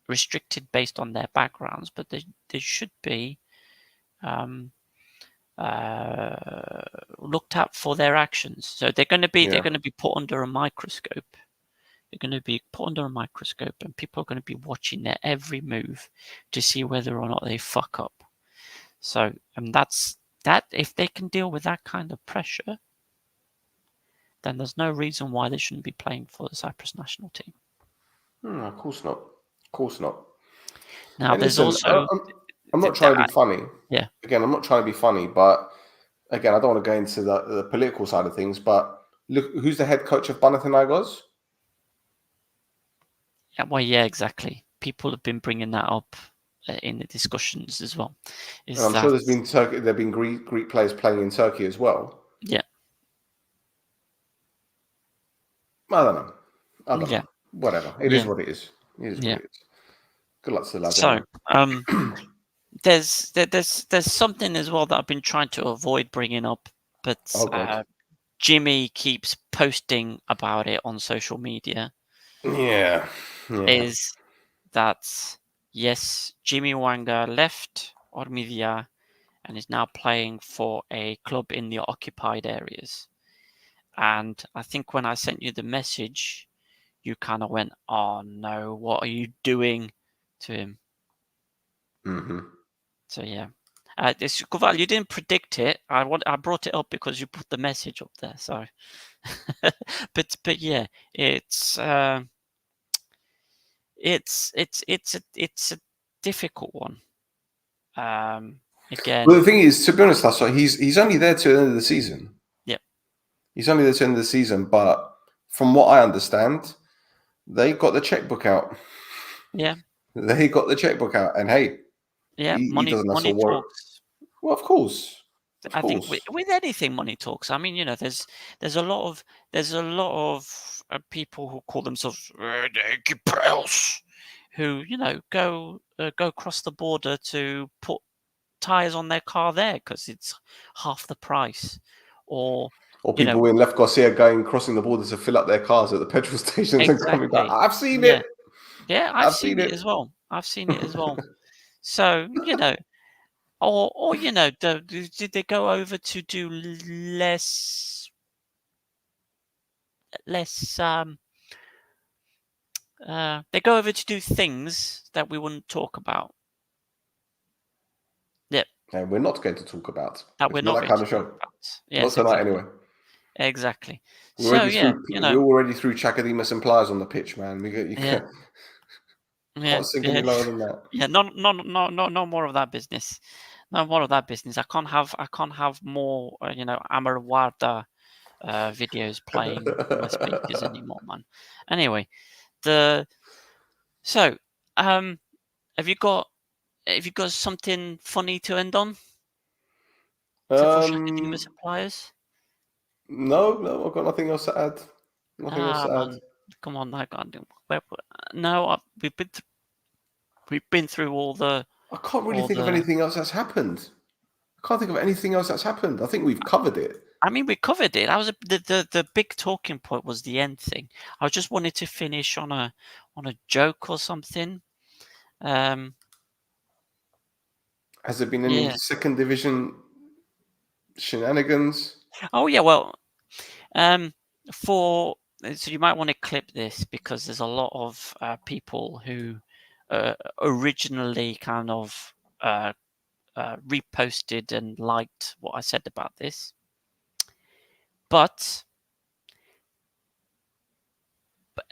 restricted based on their backgrounds, but they should be looked at for their actions. So they're going to be put under a microscope. They're going to be put under a microscope, and people are going to be watching their every move to see whether or not they fuck up. So, and that's that. If they can deal with that kind of pressure, then there's no reason why they shouldn't be playing for the Cyprus national team. Of course not. Of course not. Now, and there's also... I'm not trying to be funny. Yeah. Again, I'm not trying to be funny, but again, I don't want to go into the political side of things, but look, who's the head coach of Panathinaikos? Yeah, well, yeah, exactly. People have been bringing that up in the discussions as well. I'm sure there've been Greek players playing in Turkey as well. Yeah. I don't know. Whatever. It is what it is. It is what it is. Good luck to the lads. So, there's something as well that I've been trying to avoid bringing up, but Jimmy keeps posting about it on social media. Yeah. Is that, yes, Jimmy Wanga left Ormidia and is now playing for a club in the occupied areas. And I think when I sent you the message, you kind of went, "Oh no, what are you doing to him?" Mm-hmm. So yeah, Kuval, you didn't predict it. I brought it up because you put the message up there. So, but yeah, it's a difficult one. Again, well, the thing is, to be honest, that's why he's only there to the end of the season. Yeah, he's only there to the end of the season. But from what I understand, they got the checkbook out. Yeah, they got the checkbook out, and hey, yeah, he money doesn't have to worry. talks. Well, of course. I think with anything, money talks. I mean, there's a lot of people who call themselves press, who go across the border to put tires on their car there because it's half the price, or people in Left Garcia crossing the border to fill up their cars at the petrol stations and coming back. I've seen it. Yeah, I've seen it as well. I've seen it as well. So or did they go over to do less? They go over to do things that we wouldn't talk about. Yeah, and we're not going to talk about that. We're not that going kind to of show. talk about. Yes, not tonight, exactly. anyway. Exactly. We're already through Chakademus and Pliers on the pitch, man. Can't sink any lower than that. Yeah, no more of that business. No more of that business. I can't have more, Amar Warda videos playing in my speakers anymore, man. Anyway, have you got something funny to end on? For Chakademus and Pliers? No, I've got nothing else to add. Man. Come on, I can't do. No, we've been through all the. I can't really think of anything else that's happened. I can't think of anything else that's happened. I think we've covered it. I mean, we covered it. That was the big talking point was the end thing. I just wanted to finish on a joke or something. Has there been any second division shenanigans? Oh yeah, well, so you might want to clip this because there's a lot of people who originally kind of reposted and liked what I said about this, but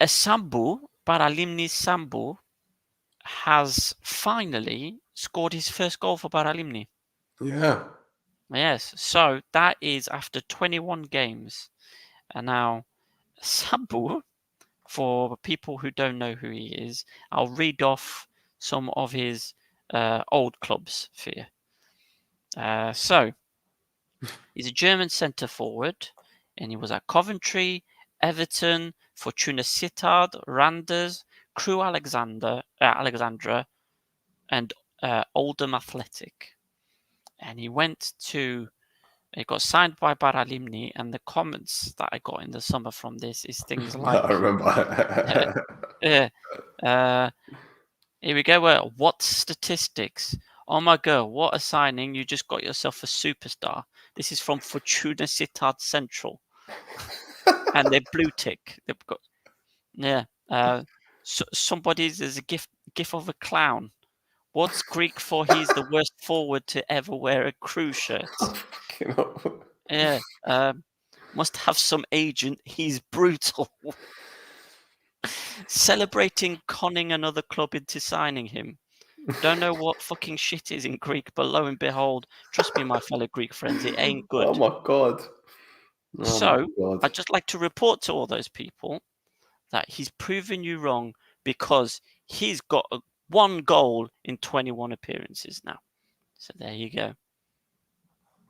Sambu, Paralimni's Sambu, has finally scored his first goal for Paralimni. Yeah. Yes, so that is after 21 games. And now, Sambu, for people who don't know who he is, I'll read off some of his old clubs for you. So, he's a German centre forward, and he was at Coventry, Everton, Fortuna Sittard, Randers, Crewe Alexandra, and Oldham Athletic. And he got signed by Paralimni, and the comments that I got in the summer from this is things like... I remember. Here we go. What statistics? Oh my God, what a signing. You just got yourself a superstar. This is from Fortuna Sittard Central. And they're blue tick. They've got... Yeah. There's a gif of a clown. What's Greek for he's the worst forward to ever wear a Crewe shirt? Yeah. Must have some agent. He's brutal. Celebrating conning another club into signing him. Don't know what fucking shit is in Greek, but lo and behold, trust me, my fellow Greek friends, it ain't good. Oh my God. I'd just like to report to all those people that he's proven you wrong because he's got one goal in 21 appearances now. So there you go.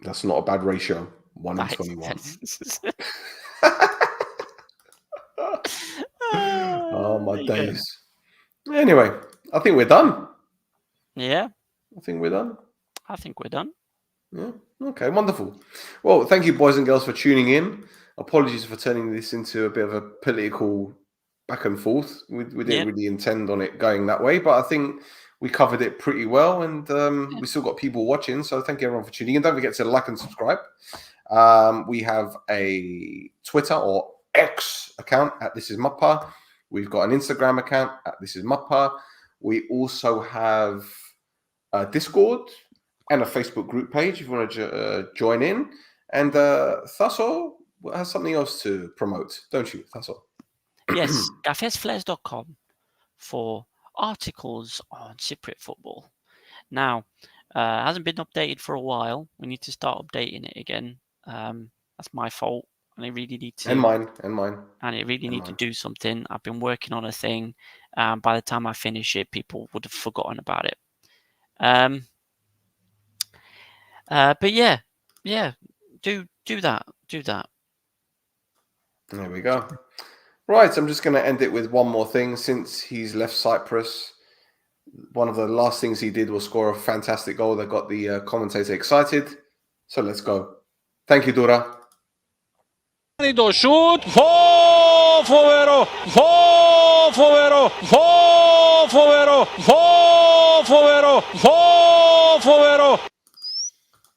That's not a bad ratio. 1 in 21. Oh my days. Anyway, I think we're done. Yeah. I think we're done. Yeah. Okay, wonderful. Well, thank you, boys and girls, for tuning in. Apologies for turning this into a bit of a political back and forth. We didn't really intend on it going that way, but I think we covered it pretty well, and we still got people watching. So thank you everyone for tuning in. Don't forget to like and subscribe. We have a Twitter or X account at This Is Mappa. We've got an Instagram account at This Is Mappa. We also have a Discord and a Facebook group page if you want to join in. And Thasso has something else to promote, don't you, Thasso? Yes, cafesflares.com for articles on Cypriot football. Now, hasn't been updated for a while. We need to start updating it again. That's my fault. And I really need to. And mine. And it really need to do something. I've been working on a thing. By the time I finish it, people would have forgotten about it. But yeah, Yeah, do that. Do that. There we go. Right, I'm just going to end it with one more thing. Since he's left Cyprus, one of the last things he did was score a fantastic goal that got the commentator excited. So let's go. Thank you, Dura. Το σούτ, φοβερό, φοβερό, φοβερό, φοβερό, φοβερό.